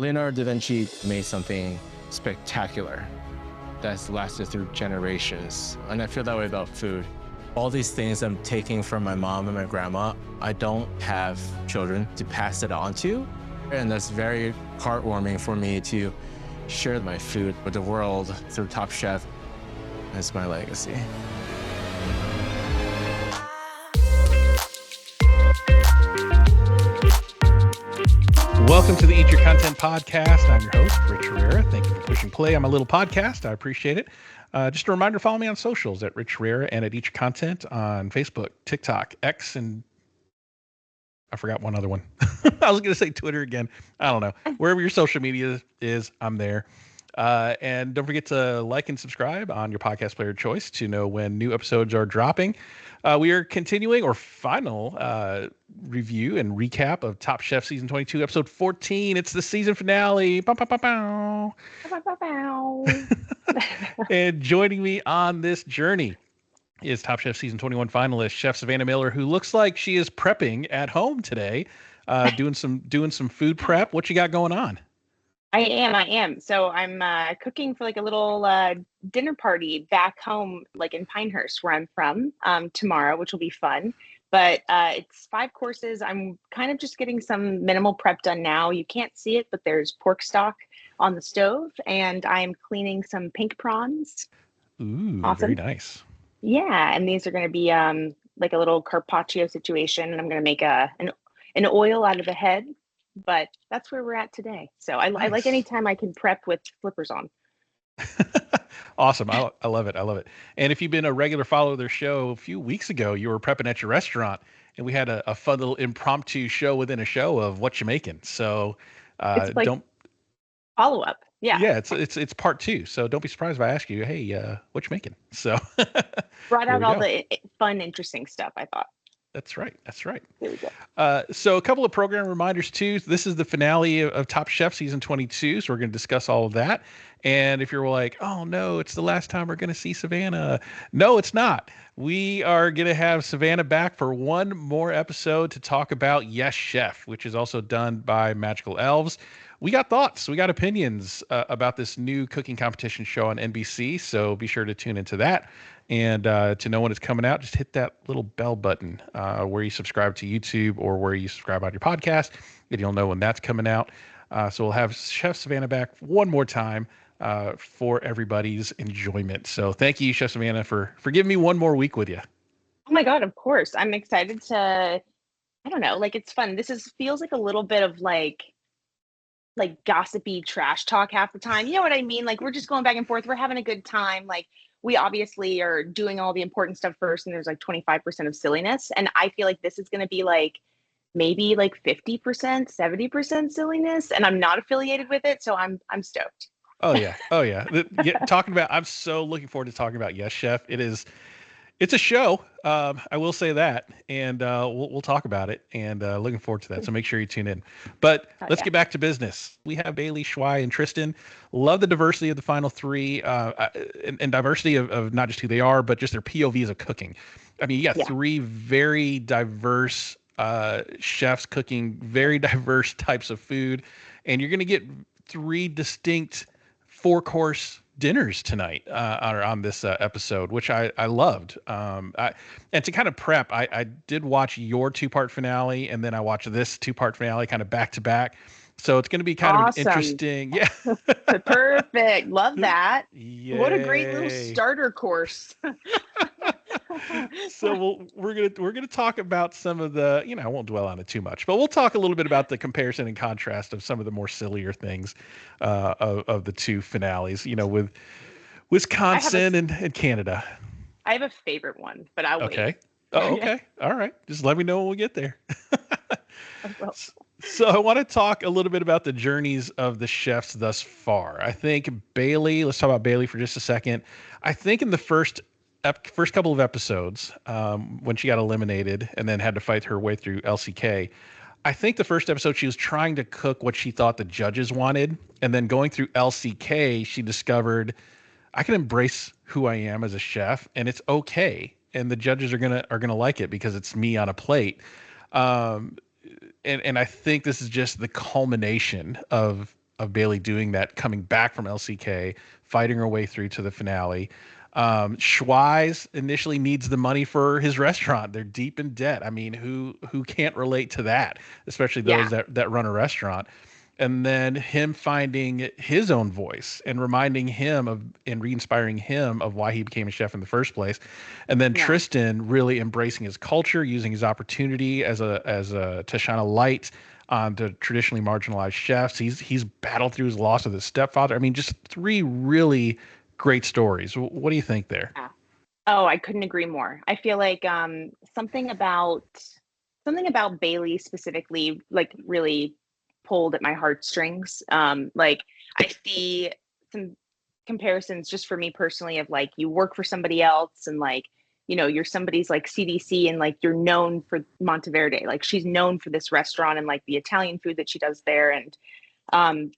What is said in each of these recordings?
Leonardo da Vinci made something spectacular that's lasted through generations. And I feel that way about food. All these things I'm taking from my mom and my grandma, I don't have children to pass it on to. And that's very heartwarming for me to share my food with the world through Top Chef. That's my legacy. Welcome to the Eat Your Content podcast. I'm your host, Rich Herrera. Thank you for pushing play on my little podcast. I appreciate it. Just a reminder, follow me on socials at Rich Herrera and at Eat Your Content on Facebook, TikTok, X, and I forgot one other one. I was going to say Twitter again. I don't know. Wherever your social media is, I'm there. And don't forget to like and subscribe on your podcast player of choice to know when new episodes are dropping. We are continuing our final review and recap of Top Chef Season 22, Episode 14. It's the season finale. Bow, bow, bow, bow. Bow, bow, bow. And joining me on this journey is Top Chef Season 21 finalist, Chef Savannah Miller, who looks like she is prepping at home today, doing some food prep. What you got going on? I am. So I'm cooking for like a little dinner party back home, like in Pinehurst, where I'm from, tomorrow, which will be fun. But it's 5 courses. I'm kind of just getting some minimal prep done now. You can't see it, but there's pork stock on the stove, and I'm cleaning some pink prawns. Ooh, awesome. Very nice. Yeah, and these are going to be like a little carpaccio situation, and I'm going to make an oil out of the head. But that's where we're at today. So I like any time I can prep with flippers on. Awesome. I love it. I love it. And if you've been a regular follower of their show, a few weeks ago, you were prepping at your restaurant and we had a fun little impromptu show within a show of what you're making. So it's like don't follow up. Yeah. Yeah. It's part 2. So don't be surprised if I ask you, hey, what you making? So brought out all the fun, interesting stuff, I thought. That's right. There we go. So a couple of program reminders too. This is the finale of Top Chef Season 22. So we're going to discuss all of that. And if you're like, oh no, it's the last time we're going to see Savannah. No, it's not. We are going to have Savannah back for one more episode to talk about Yes Chef, which is also done by Magical Elves. We got thoughts, we got opinions about this new cooking competition show on NBC. So be sure to tune into that. And to know when it's coming out, just hit that little bell button where you subscribe to YouTube or where you subscribe on your podcast, and you'll know when that's coming out. So we'll have Chef Savannah back one more time for everybody's enjoyment. So thank you, Chef Savannah, for giving me one more week with you. Oh my God, of course. I'm excited to, I don't know, like it's fun. Feels like a little bit of like gossipy trash talk half the time. You know what I mean? Like we're just going back and forth. We're having a good time. Like we obviously are doing all the important stuff first, and there's like 25% of silliness. And I feel like this is going to be like maybe like 50%, 70% silliness. And I'm not affiliated with it, so I'm stoked. Oh yeah. I'm so looking forward to talking about Yes Chef. It's a show. I will say that, and we'll talk about it, and looking forward to that. So make sure you tune in. But let's get back to business. We have Bailey, Shuai, and Tristan. Love the diversity of the final 3, and diversity of not just who they are, but just their POVs of cooking. I mean, you got 3 very diverse chefs cooking very diverse types of food, and you're going to get 3 distinct 4-course dinners tonight on this episode, which I loved. And to kind of prep, I did watch your 2-part finale, and then I watched this 2-part finale kind of back to back. So it's going to be kind of interesting. Yeah. Perfect. Love that. Yeah. What a great little starter course. So we're gonna talk about some of the, I won't dwell on it too much, but we'll talk a little bit about the comparison and contrast of some of the more sillier things of the 2 finales, with Wisconsin and Canada. I have a favorite one, but I'll wait. Okay. Oh, okay. All right. Just let me know when we get there. So I want to talk a little bit about the journeys of the chefs thus far. I think Bailey, let's talk about Bailey for just a second. I think in the first couple of episodes, when she got eliminated and then had to fight her way through LCK, I think the first episode she was trying to cook what she thought the judges wanted, and then going through LCK, she discovered I can embrace who I am as a chef, and it's okay, and the judges are gonna like it because it's me on a plate. And I think this is just the culmination of Bailey doing that, coming back from LCK, fighting her way through to the finale. Shuai's initially needs the money for his restaurant. They're deep in debt. I mean, who can't relate to that, especially those that run a restaurant. And then him finding his own voice and reminding him of and re-inspiring him of why he became a chef in the first place. And then Tristan really embracing his culture, using his opportunity as a to shine a light on the traditionally marginalized chefs. He's battled through his loss of his stepfather. I mean, just three really great stories. What do you think there? Yeah. Oh, I couldn't agree more. I feel like something about Bailey specifically, like, really pulled at my heartstrings. Like, I see some comparisons just for me personally of, like, you work for somebody else and, like, you know, you're somebody's like CDC and, like, you're known for Monteverde. Like, she's known for this restaurant and, like, the Italian food that she does there. And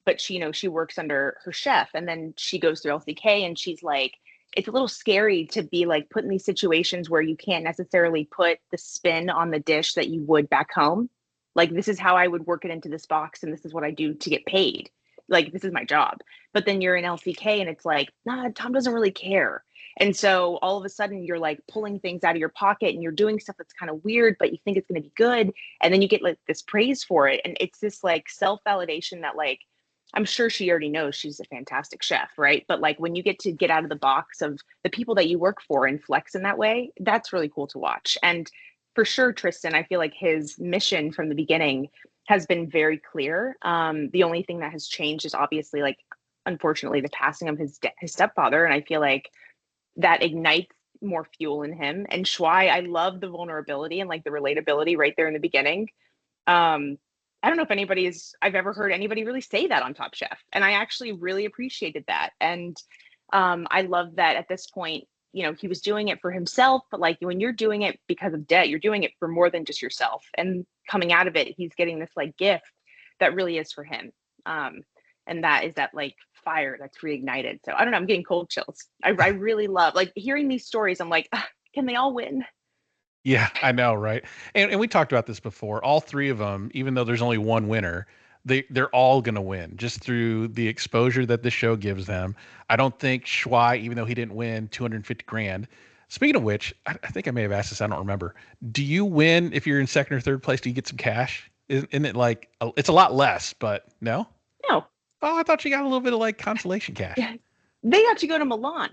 but she, you know, she works under her chef, and then she goes through LCK, and she's like, it's a little scary to be, like, put in these situations where you can't necessarily put the spin on the dish that you would back home. Like, this is how I would work it into this box, and this is what I do to get paid. Like, this is my job. But then you're in LCK, and it's like, nah, Tom doesn't really care. And so all of a sudden you're, like, pulling things out of your pocket, and you're doing stuff that's kind of weird, but you think it's going to be good. And then you get, like, this praise for it. And it's this, like, self-validation that, like, I'm sure she already knows she's a fantastic chef, right? But, like, when you get to get out of the box of the people that you work for and flex in that way, that's really cool to watch. And for sure, Tristan, I feel like his mission from the beginning has been very clear. The only thing that has changed is obviously, like, unfortunately, the passing of his stepfather. And I feel like that ignites more fuel in him. And Shuai, I love the vulnerability and, like, the relatability right there in the beginning. I don't know if I've ever heard anybody really say that on Top Chef. And I actually really appreciated that. And I love that at this point, you know, he was doing it for himself, but, like, when you're doing it because of debt, you're doing it for more than just yourself. And coming out of it, he's getting this, like, gift that really is for him. And that is that, like, fire that's reignited. So I don't know, I'm getting cold chills. I really love, like, hearing these stories. I'm like, can they all win? Yeah, I know, right? And we talked about this before. All three of them, even though there's only one winner, they're all going to win just through the exposure that the show gives them. I don't think Shuai, even though he didn't win 250 grand. Speaking of which, I think I may have asked this. I don't remember. Do you win if you're in second or third place? Do you get some cash? Isn't it like it's a lot less, but no? No. Oh, I thought you got a little bit of, like, consolation cash. Yeah. They got to go to Milan.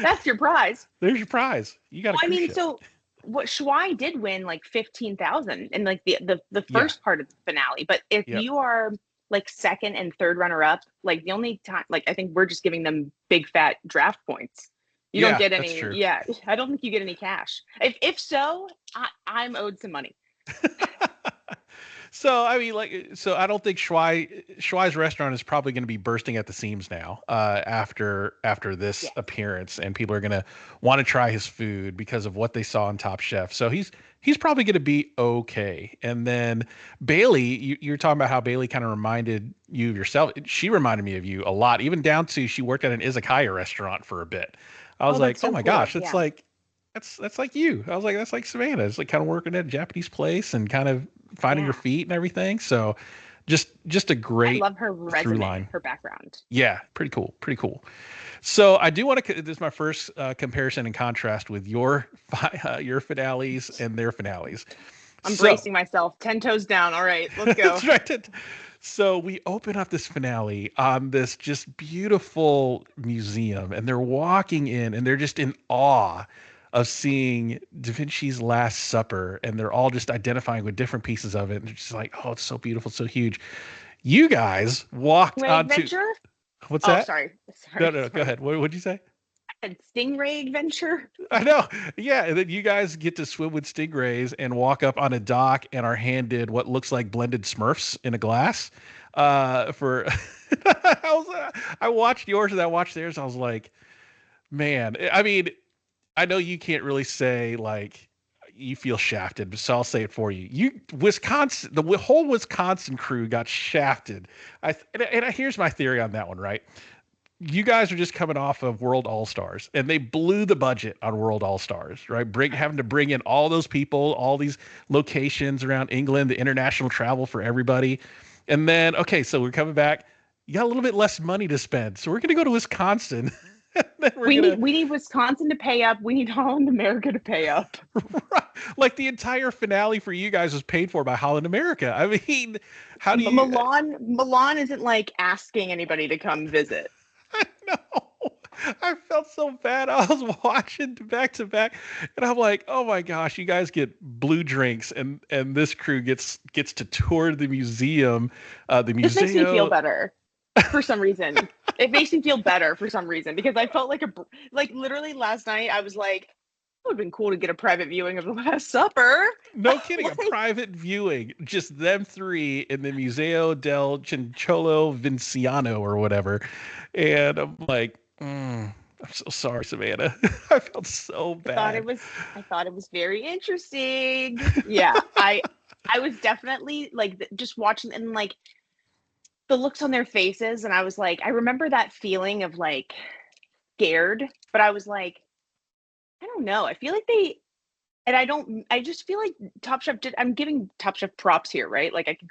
That's your prize. There's your prize. You got. Well, I mean, so what Shuai did win, like, 15,000 in, like, the first part of the finale. But if you are, like, second and third runner up, like, the only time, like, I think we're just giving them big fat draft points. You don't get any. Yeah, I don't think you get any cash. If so, I'm owed some money. So, I mean, like, so I don't think Shuai's restaurant is probably going to be bursting at the seams now after this appearance, and people are going to want to try his food because of what they saw on Top Chef. So he's probably going to be okay. And then Bailey, you're talking about how Bailey kind of reminded you of yourself. She reminded me of you a lot, even down to she worked at an izakaya restaurant for a bit. I was like, oh my gosh, it's like that's like you. I was like, that's like Savannah. It's like kind of working at a Japanese place and kind of finding her feet and everything. So just a great, I love her resume, her background. Yeah, pretty cool. So I do want to, this is my first comparison and contrast with your finales and their finales. I'm bracing myself, 10 toes down. All right, let's go. That's right. So we open up this finale on this just beautiful museum, and they're walking in and they're just in awe of seeing Da Vinci's Last Supper, and they're all just identifying with different pieces of it. And they're just like, oh, it's so beautiful, so huge. You guys walked onto... Adventure? What's that? Sorry. No, go ahead. What'd you say? I said Stingray Adventure. I know. Yeah, and then you guys get to swim with stingrays and walk up on a dock and are handed what looks like blended Smurfs in a glass. For I watched yours and I watched theirs. I was like, man, I mean, I know you can't really say, like, you feel shafted, so I'll say it for you. The whole Wisconsin crew got shafted. Here's my theory on that one, right? You guys are just coming off of World All-Stars, and they blew the budget on World All-Stars, right? Having to bring in all those people, all these locations around England, the international travel for everybody. And then, okay, so we're coming back. You got a little bit less money to spend. So we're going to go to Wisconsin. Then we need Wisconsin to pay up. We need Holland America to pay up. Right. Like the entire finale for you guys was paid for by Holland America. I mean, how do you Milan isn't like asking anybody to come visit. I know. I felt so bad. I was watching back to back, and I'm like, "Oh my gosh, you guys get blue drinks, and this crew gets to tour the museum, the museum." This makes me feel better for some reason. It makes me feel better for some reason because I felt like literally last night I was like, it would have been cool to get a private viewing of the Last Supper. No kidding, a private viewing, just them three in the Museo del Cincolo Vinciano or whatever, and I'm like. I'm so sorry, Savannah. I felt so bad. I thought it was very interesting. Yeah, I was definitely like just watching and like the looks on their faces, and I was like, I remember that feeling of like scared, but I was like, I don't know. I feel like I just feel like Top Chef I'm giving Top Chef props here, right? Like I can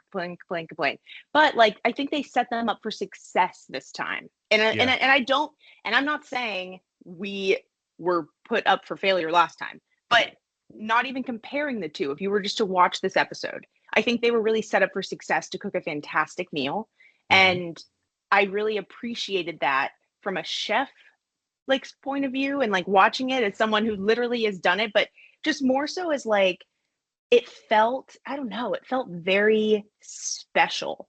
complain. But like I think they set them up for success this time. And I'm not saying we were put up for failure last time, but not even comparing the two. If you were just to watch this episode, I think they were really set up for success to cook a fantastic meal. And I really appreciated that from a chef like point of view and like watching it as someone who literally has done it, but just more so as like it felt, I don't know, it felt very special.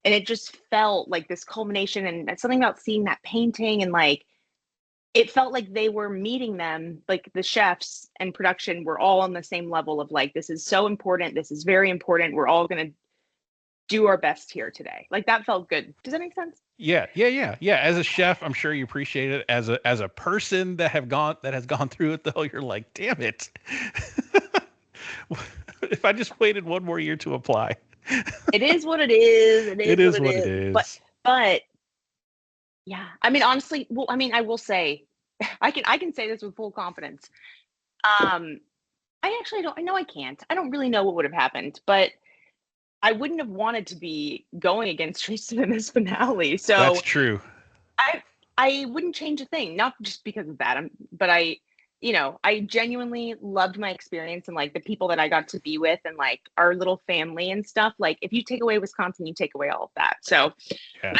And it just felt like this culmination and something about seeing that painting and like it felt like they were meeting them, like the chefs and production were all on the same level of like, this is so important. This is very important. We're all going to do our best here today. Like that felt good. Does that make sense? Yeah. As a chef, I'm sure you appreciate it. As a person that has gone through it though, you're like, damn it. If I just waited one more year to apply. It is what it is. It is what it is. But yeah, I mean, honestly, well, I mean, I will say, I can say this with full confidence. I know I can't. I don't really know what would have happened, but I wouldn't have wanted to be going against Tristan in this finale. So that's true. I wouldn't change a thing, not just because of that. But I genuinely loved my experience and like the people that I got to be with and like our little family and stuff. Like if you take away Wisconsin, you take away all of that. So yeah.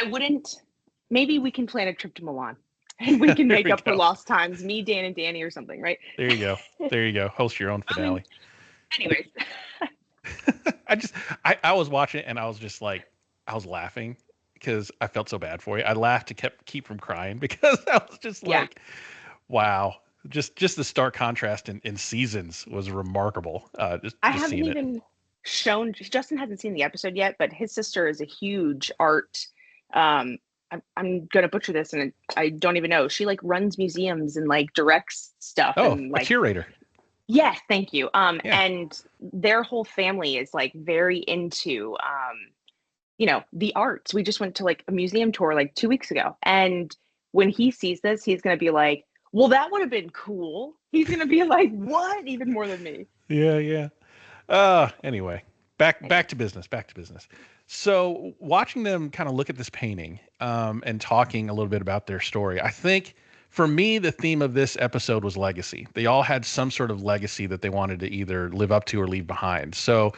Maybe we can plan a trip to Milan and we can make up for lost times, me, Dan, and Danny or something, right? There you go. Host your own finale. Anyways. I was watching it and I was just like, I was laughing because I felt so bad for you. I laughed to keep from crying because I was just like, wow. Just the stark contrast in seasons was remarkable. I haven't even shown, Justin hasn't seen the episode yet, but his sister is a huge art. I'm going to butcher this and I don't even know. She like runs museums and like directs stuff. Oh, and, like, a curator. Yes, thank you. And their whole family is like very into, the arts. We just went to like a museum tour like 2 weeks ago. And when he sees this, he's going to be like, well, that would have been cool. He's going to be like, what? Even more than me. Yeah. Anyway, back to business. So watching them kind of look at this painting and talking a little bit about their story, I think for me, the theme of this episode was legacy. They all had some sort of legacy that they wanted to either live up to or leave behind. So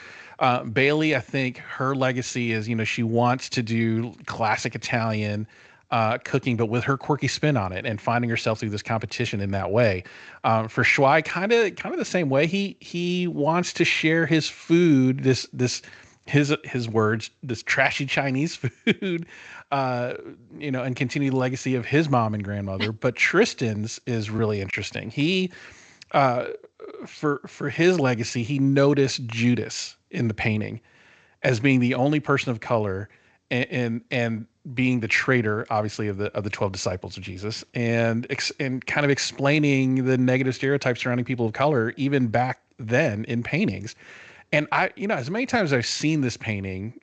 Bailey, I think her legacy is, she wants to do classic Italian cooking, but with her quirky spin on it and finding herself through this competition in that way. For Shuai, kind of the same way. He wants to share his food, his words, this trashy Chinese food, and continue the legacy of his mom and grandmother. But Tristan's is really interesting. He, for his legacy, he noticed Judas in the painting as being the only person of color and being the traitor, obviously, of the 12 disciples of Jesus, and kind of explaining the negative stereotypes surrounding people of color, even back then in paintings. And as many times as I've seen this painting,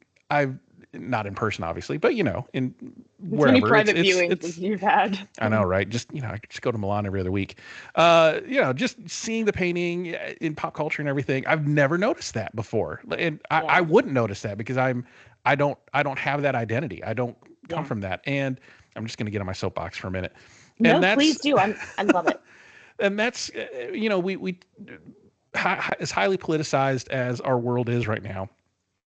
not in person, obviously, but in As many wherever. private viewings as you've had. I know, right? Just I could just go to Milan every other week. Just seeing the painting in pop culture and everything. I've never noticed that before, and I wouldn't notice that because I don't have that identity. I don't come from that, and I'm just going to get on my soapbox for a minute. No, And please do. I love it. And that's we as highly politicized as our world is right now,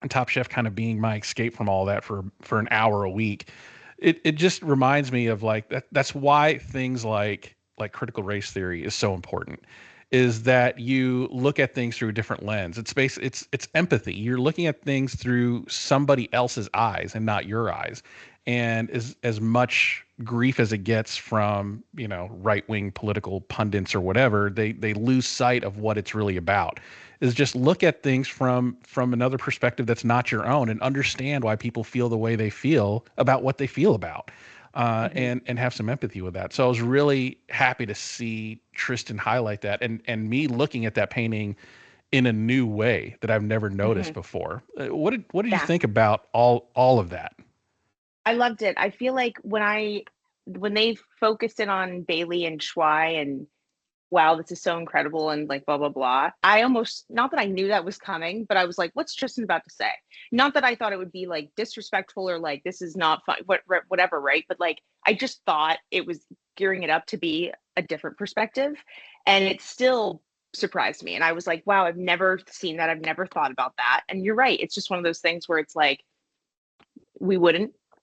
and Top Chef kind of being my escape from all that for an hour a week. It just reminds me of like that. That's why things like critical race theory is so important, is that you look at things through a different lens. It's empathy. You're looking at things through somebody else's eyes and not your eyes. And as much grief as it gets from right-wing political pundits or whatever, they lose sight of what it's really about. Is just look at things from another perspective that's not your own, and understand why people feel the way they feel about what they feel about, and have some empathy with that. So I was really happy to see Tristan highlight that, and me looking at that painting in a new way that I've never noticed before. What did you think about all of that? I loved it. I feel like when they focused in on Bailey and Shuai and wow, this is so incredible and like blah blah blah. I almost, not that I knew that was coming, but I was like, what's Tristan about to say? Not that I thought it would be like disrespectful or like this is not fun, whatever, right? But like I just thought it was gearing it up to be a different perspective, and it still surprised me. And I was like, wow, I've never seen that. I've never thought about that. And you're right. It's just one of those things where it's like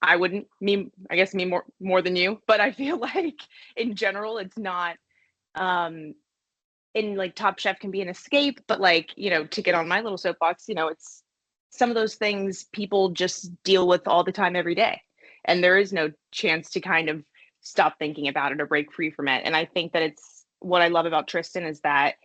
I wouldn't, I guess me more than you, but I feel like in general, it's not, in like Top Chef can be an escape, but like, to get on my little soapbox, it's some of those things people just deal with all the time, every day. And there is no chance to kind of stop thinking about it or break free from it. And I think that it's what I love about Tristan is that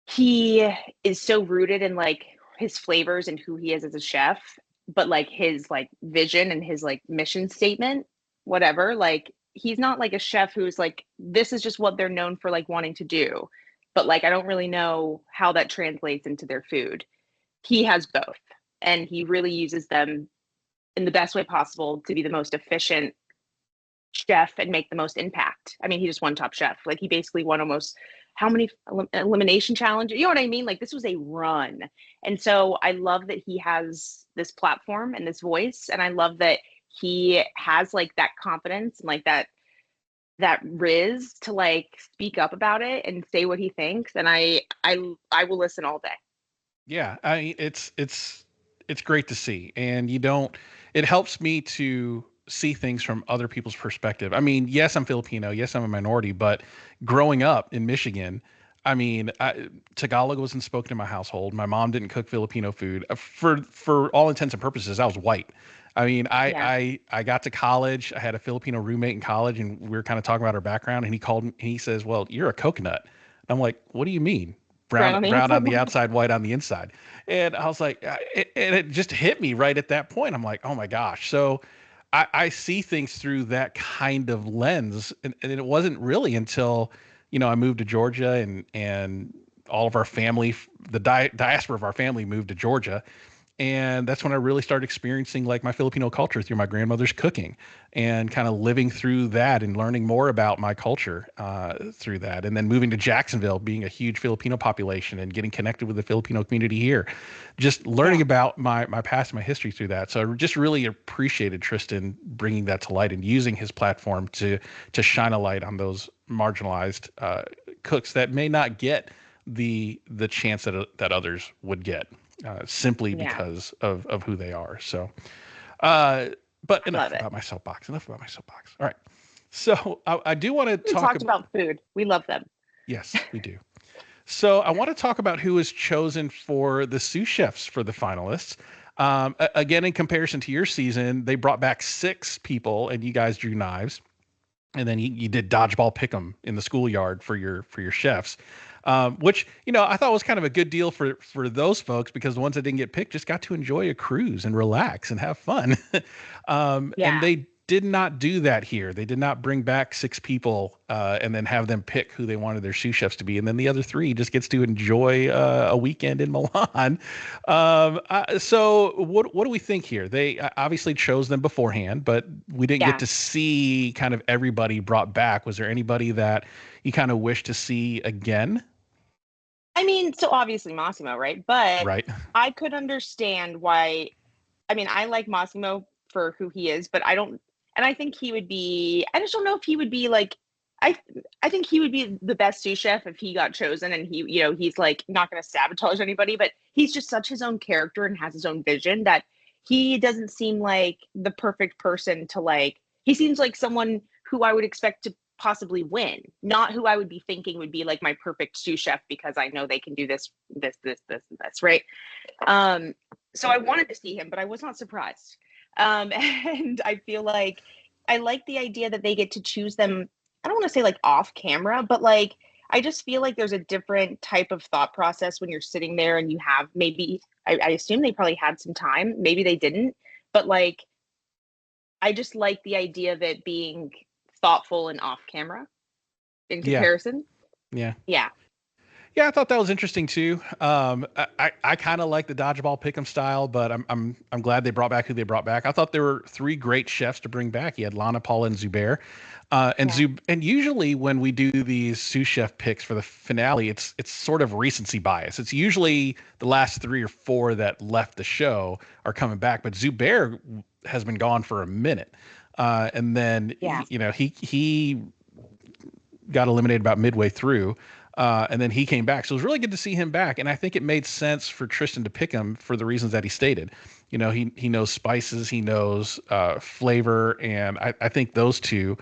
he is so rooted in like his flavors and who he is as a chef, but like his like vision and his like mission statement, whatever, like he's not like a chef who's like, this is just what they're known for like wanting to do. But like, I don't really know how that translates into their food. He has both, and he really uses them in the best way possible to be the most efficient chef and make the most impact. I mean, he just won Top Chef. Like he basically won almost how many elimination challenges? You know what I mean? Like this was a run. And so I love that he has this platform and this voice. And I love that he has like that confidence and like that riz to like speak up about it and say what he thinks. And I will listen all day. Yeah. I mean, it's great to see. And it helps me to see things from other people's perspective. I mean, yes, I'm Filipino. Yes, I'm a minority, but growing up in Michigan, I mean, Tagalog wasn't spoken in my household. My mom didn't cook Filipino food. For all intents and purposes, I was white. I mean, I got to college. I had a Filipino roommate in college, and we were kind of talking about our background. And he called me, and he says, "Well, you're a coconut." I'm like, "What do you mean? Brown on the outside, white on the inside?" And I was like, and it just hit me right at that point. I'm like, "Oh my gosh!" So I see things through that kind of lens, and it wasn't really until I moved to Georgia, and all of our family, the diaspora of our family, moved to Georgia. And that's when I really started experiencing like my Filipino culture through my grandmother's cooking, and kind of living through that and learning more about my culture through that. And then moving to Jacksonville, being a huge Filipino population and getting connected with the Filipino community here, just learning about my past and my history through that. So I just really appreciated Tristan bringing that to light and using his platform to shine a light on those marginalized cooks that may not get the chance that others would get. Simply because of who they are. So, but enough about my soapbox. All right. So I do want to talk about food. We love them. Yes, we do. So I want to talk about who is chosen for the sous chefs for the finalists. Again, in comparison to your season, they brought back 6 people, and you guys drew knives, and then you did dodgeball pick'em in the schoolyard for your chefs. Which, I thought was kind of a good deal for those folks, because the ones that didn't get picked just got to enjoy a cruise and relax and have fun. And they did not do that here. They did not bring back 6 people and then have them pick who they wanted their sous chefs to be, and then the other 3 just gets to enjoy a weekend in Milan. So what do we think here? They obviously chose them beforehand, but we didn't get to see kind of everybody brought back. Was there anybody that you kind of wish to see again? I mean, so obviously Massimo, right? But Right. I could understand why. I mean, I like Massimo for who he is, but I don't, and I think he would be, I just don't know if he would be like, I, I think he would be the best sous chef if he got chosen and he, he's like not going to sabotage anybody, but he's just such his own character and has his own vision that he doesn't seem like the perfect person to like, he seems like someone who I would expect to possibly win, not who I would be thinking would be like my perfect sous chef because I know they can do this, right? So I wanted to see him, but I was not surprised. And I feel like I like the idea that they get to choose them. I don't want to say like off camera, but like I just feel like there's a different type of thought process when you're sitting there and you have maybe I assume they probably had some time, maybe they didn't, but like I just like the idea of it being thoughtful and off camera in comparison. Yeah. Yeah. Yeah, I thought that was interesting too. I kind of like the dodgeball pick'em style, but I'm glad they brought back who they brought back. I thought there were 3 great chefs to bring back. You had Lana, Paula, and Zubair. And usually when we do these sous chef picks for the finale, it's sort of recency bias. It's usually the last 3 or 4 that left the show are coming back, but Zubair has been gone for a minute, and then he got eliminated about midway through. And then he came back. So it was really good to see him back. And I think it made sense for Tristan to pick him for the reasons that he stated. He knows spices, he knows flavor. And I think those 2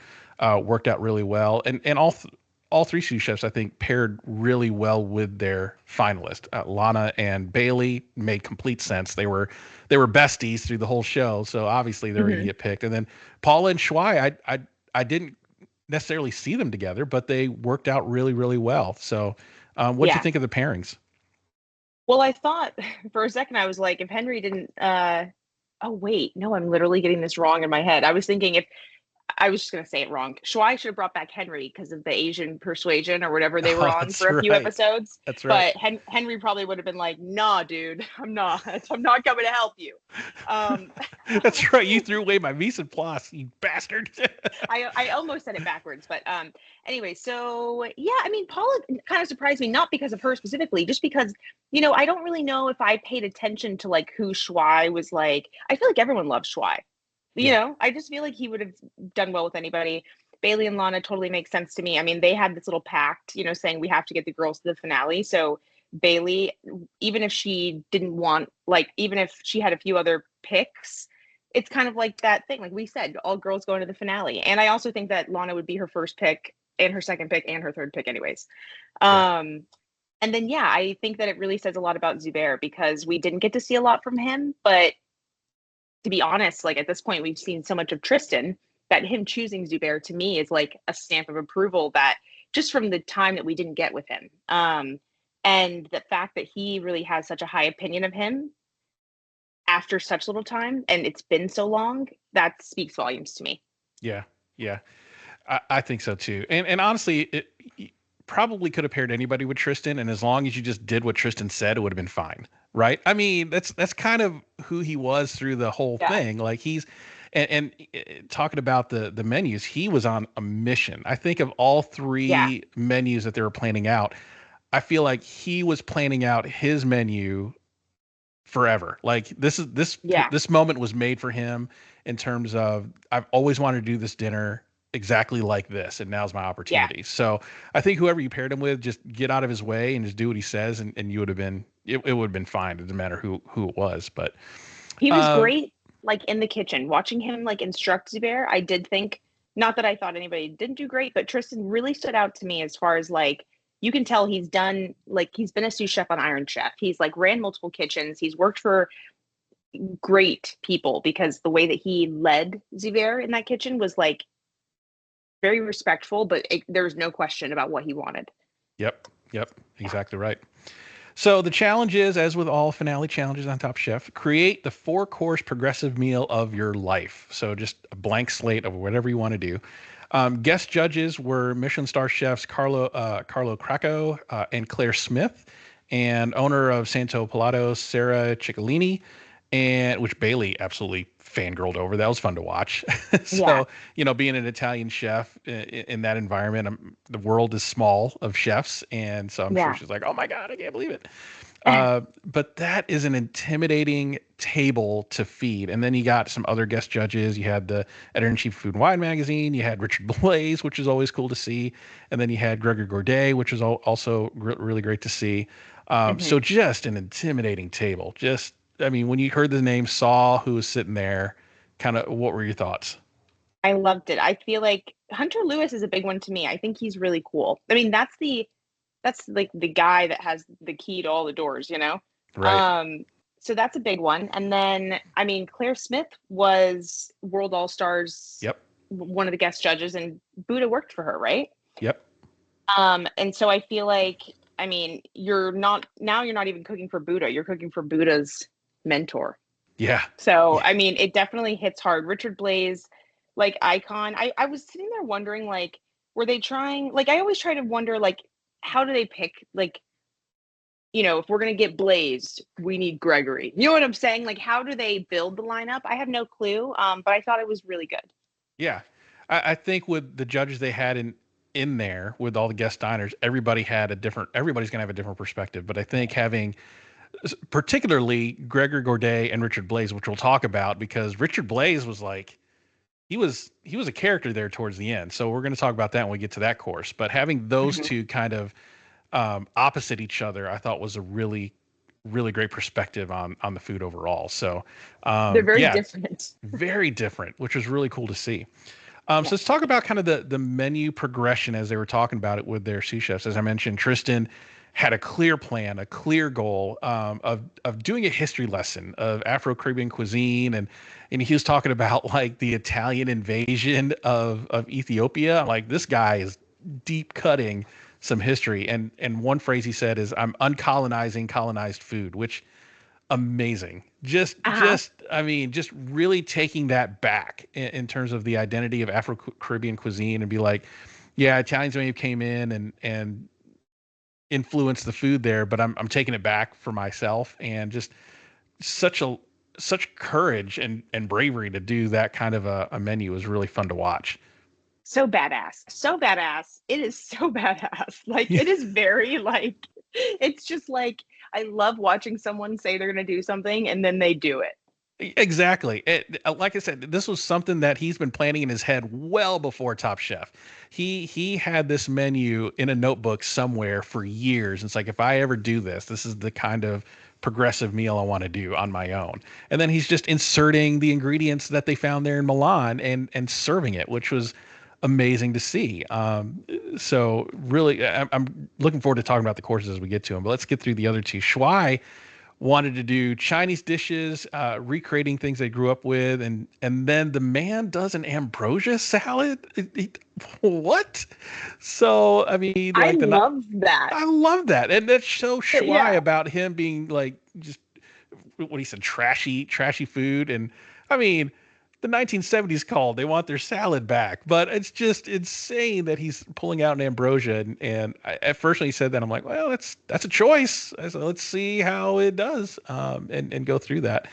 worked out really well. And all 3 sous chefs, I think, paired really well with their finalist. Lana and Bailey made complete sense. They were besties through the whole show. So obviously they were going to get picked. And then Paula and Shuai, I didn't necessarily see them together, but they worked out really, really well. So what did you think of the pairings? Well, I thought for a second, I was like, if Henry didn't, oh wait, no, I'm literally getting this wrong in my head. I was thinking if I was just going to say it wrong. Shuai should have brought back Henry because of the Asian persuasion or whatever they were on for a few episodes. That's right. But Henry probably would have been like, nah, dude, I'm not coming to help you. That's right. You threw away my mise en place, you bastard. I almost said it backwards. But anyway, so yeah, I mean, Paula kind of surprised me, not because of her specifically, just because, I don't really know if I paid attention to like who Shuai was like. I feel like everyone loves Shuai. I just feel like he would have done well with anybody. Bailey and Lana totally makes sense to me. I mean, they had this little pact, saying we have to get the girls to the finale. So Bailey, even if she didn't want, like, even if she had a few other picks, it's kind of like that thing. Like we said, all girls going to the finale. And I also think that Lana would be her first pick and her second pick and her third pick anyways. And then, I think that it really says a lot about Zubair because we didn't get to see a lot from him, but to be honest, like at this point, we've seen so much of Tristan that him choosing Zubair to me is like a stamp of approval that just from the time that we didn't get with him. And the fact that he really has such a high opinion of him after such little time and it's been so long, that speaks volumes to me. Yeah. I think so too. And honestly, it probably could have paired anybody with Tristan. And as long as you just did what Tristan said, it would have been fine. Right. I mean, that's kind of who he was through the whole thing. Like he's and talking about the menus, he was on a mission. I think of all 3 menus that they were planning out, I feel like he was planning out his menu forever. Like this moment was made for him in terms of I've always wanted to do this dinner exactly like this, and now's my opportunity. Yeah. So I think whoever you paired him with, just get out of his way and just do what he says, and you would have been it would have been fine. It didn't matter who it was. But he was great, like in the kitchen, watching him like instruct Zubair. I did think, not that I thought anybody didn't do great, but Tristan really stood out to me as far as like you can tell he's done, like he's been a sous chef on Iron Chef. He's like ran multiple kitchens. He's worked for great people because the way that he led Zubair in that kitchen was like very respectful, but there was no question about what he wanted. Yep. Exactly right. So the challenge is, as with all finale challenges on Top Chef, create the 4-course progressive meal of your life. So just a blank slate of whatever you want to do. Guest judges were Michelin star chefs Carlo Cracco and Claire Smith, and owner of Santo Palatos, Sarah Ciccolini, and which Bailey absolutely fangirled over. That was fun to watch. Yeah. So, being an Italian chef in that environment, the world is small of chefs. And so I'm sure Yeah. she's like, oh my God, I can't believe it. But that is an intimidating table to feed. And then you got some other guest judges. You had the editor-in-chief of Food and Wine magazine. You had Richard Blais, which is always cool to see. And then you had Gregor Gourdet, which is also really great to see. Mhm. So just an intimidating table. I mean, when you heard the name, saw who was sitting there, kind of what were your thoughts? I loved it. I feel like Hunter Lewis is a big one to me. I think he's really cool. I mean, that's like the guy that has the key to all the doors, you know? Right. Um, so that's a big one. And then, I mean, Claire Smith was World All Stars, Yep. one of the guest judges, and Buddha worked for her, right? Yep. And so I feel like, I mean, you're not even cooking for Buddha, you're cooking for Buddha's mentor. Yeah. So, Yeah. I mean, it definitely hits hard. Richard Blais, like icon. I was sitting there wondering, like, were they trying, like, I always try to wonder, like, how do they pick, like, if we're going to get Blazed, we need Gregory. You know what I'm saying? Like, how do they build the lineup? I have no clue. But I thought it was really good. Yeah. I think with the judges they had in there with all the guest diners, everybody's gonna have a different perspective. But I think having particularly Gregor Gourdet and Richard Blais, which we'll talk about, because Richard Blais was like he was a character there towards the end. So we're going to talk about that when we get to that course. But having those Mhm. two kind of opposite each other, I thought was a really great perspective on the food overall. So They're very yeah, different. very different, which was really cool to see. So Yeah. let's talk about kind of the menu progression as they were talking about it with their sous chefs. As I mentioned, Tristan had a clear plan, a clear goal of doing a history lesson of Afro-Caribbean cuisine, and he was talking about like the Italian invasion of Ethiopia. Like this guy is deep cutting some history, and one phrase he said is, "I'm uncolonizing colonized food," which amazing. Uh-huh. I mean, just really taking that back in terms of the identity of Afro-Caribbean cuisine and be like, yeah, Italians maybe came in and influenced the food there, but I'm taking it back for myself, and just such a such courage and bravery to do that kind of a menu is really fun to watch. So badass. So badass. It is so badass. Like, it is very, like, it's just like, I love watching someone say they're going to do something and then they do it. Exactly. Like I said, this was something that he's been planning in his head well before Top Chef. He had this menu in a notebook somewhere for years. It's like, if I ever do this, this is the kind of progressive meal I want to do on my own. And then he's just inserting the ingredients that they found there in Milan and serving it, which was amazing to see. So really, I'm looking forward to talking about the courses as we get to them. But let's get through the other two. Shuai wanted to do Chinese dishes, recreating things they grew up with, and then the man does an ambrosia salad. What? So I mean, I like love that. I love that, and that's so Shuai Yeah. about him being like just what he said, trashy food, and I mean. The 1970s called. They want their salad back, but it's just insane that he's pulling out an ambrosia. And at first when he said that, I'm like, well, that's a choice. I said, let's see how it does, and go through that.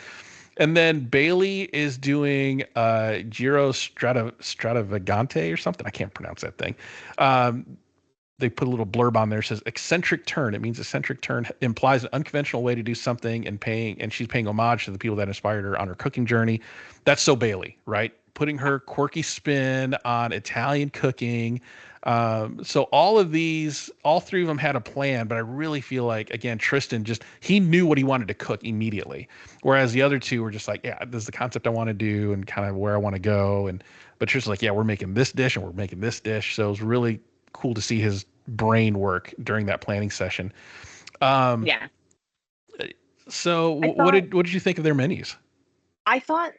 And then Bailey is doing Giro Stravagante or something. I can't pronounce that thing. They put a little blurb on there, says eccentric turn. It means eccentric turn implies an unconventional way to do something, and she's paying homage to the people that inspired her on her cooking journey. That's so Bailey, right? Putting her quirky spin on Italian cooking. So all three of them had a plan, but I really feel like, again, Tristan he knew what he wanted to cook immediately. Whereas the other two were just like, yeah, this is the concept I want to do and kind of where I want to go. But Tristan's like, yeah, we're making this dish and we're making this dish. So it was really cool to see his brain work during that planning session. Um, Yeah. so I what thought did you think of their menus?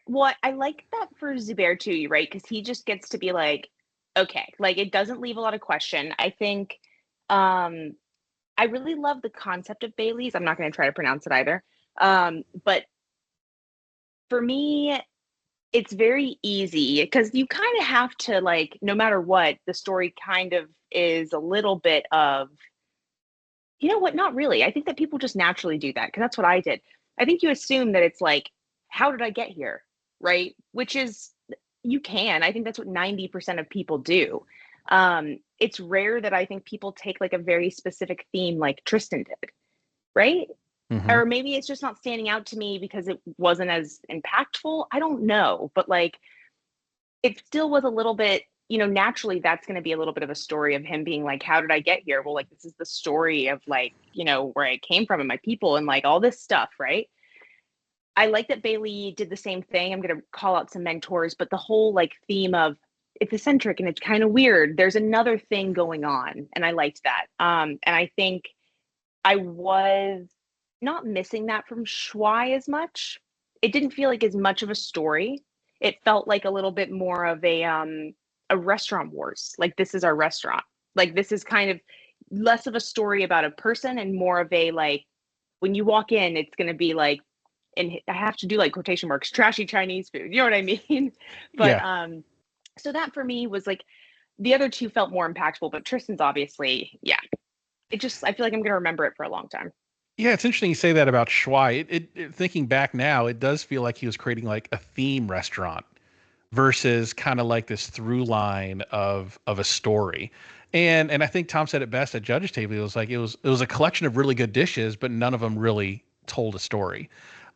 well, I like that for Zubair too, right? Because he just gets to be like, okay, like, it doesn't leave a lot of question. I think, um, I really love the concept of Bailey's. I'm not going to try to pronounce it either. But for me, it's very easy because you kind of have to, like, no matter what, the story kind of is a little bit of, you know what, not really. I think that people just naturally do that because that's what I did. I think you assume that it's like, how did I get here? Right? Which is, you can. I think that's what 90% of people do. It's rare that I think people take like a very specific theme like Tristan did, right? Mm-hmm. Or maybe it's just not standing out to me because it wasn't as impactful. I don't know. But like, it still was a little bit, naturally that's going to be a little bit of a story of him being like, how did I get here? Well, like, this is the story of like, where I came from and my people and like all this stuff, right? I like that Bailey did the same thing. I'm going to call out some mentors, but the whole like theme of it's eccentric and it's kind of weird. There's another thing going on. And I liked that. And I think I was not missing that from Shuai as much. It didn't feel like as much of a story. It felt like a little bit more of a restaurant wars. Like, this is our restaurant. Like, this is kind of less of a story about a person and more of a like, when you walk in, it's going to be like, and I have to do like quotation marks, trashy Chinese food. You know what I mean? But Yeah. so that for me was like, the other two felt more impactful, but Tristan's obviously, yeah. It just, I feel like I'm going to remember it for a long time. Yeah, it's interesting you say that about Shuai. Thinking back now, it does feel like he was creating like a theme restaurant versus kind of like this through line of a story. And I think Tom said it best at Judge's Table. It was like it was a collection of really good dishes, but none of them really told a story.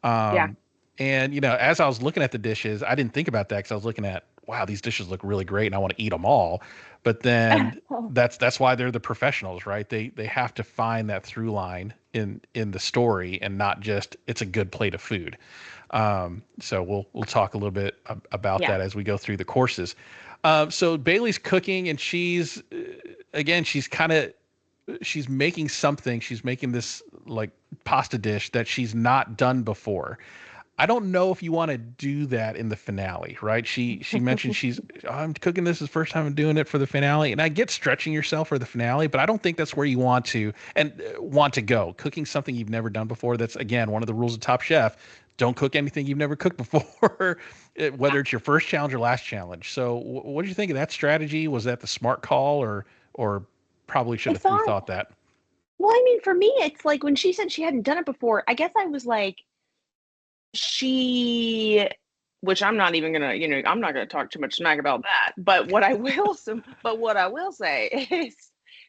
Yeah. Um, and as I was looking at the dishes, I didn't think about that because I was looking at, wow, these dishes look really great and I want to eat them all. But then that's why they're the professionals, right? They have to find that through line in the story and not just it's a good plate of food. So we'll talk a little bit about Yeah. that as we go through the courses. So Bailey's cooking and she's again she's making something. She's making this like pasta dish that she's not done before. I don't know if you want to do that in the finale, right? She mentioned I'm cooking this is the first time I'm doing it for the finale, and I get stretching yourself for the finale, but I don't think that's where you want to go. Cooking something you've never done before. That's again one of the rules of Top Chef. Don't cook anything you've never cooked before, whether it's your first challenge or last challenge. So, what did you think of that strategy? Was that the smart call, or probably should I have thought, rethought that? well, I mean, for me, it's like when she said she hadn't done it before, I guess I was like, she, which I'm not even gonna, I'm not gonna talk too much smack about that. But what I will say is,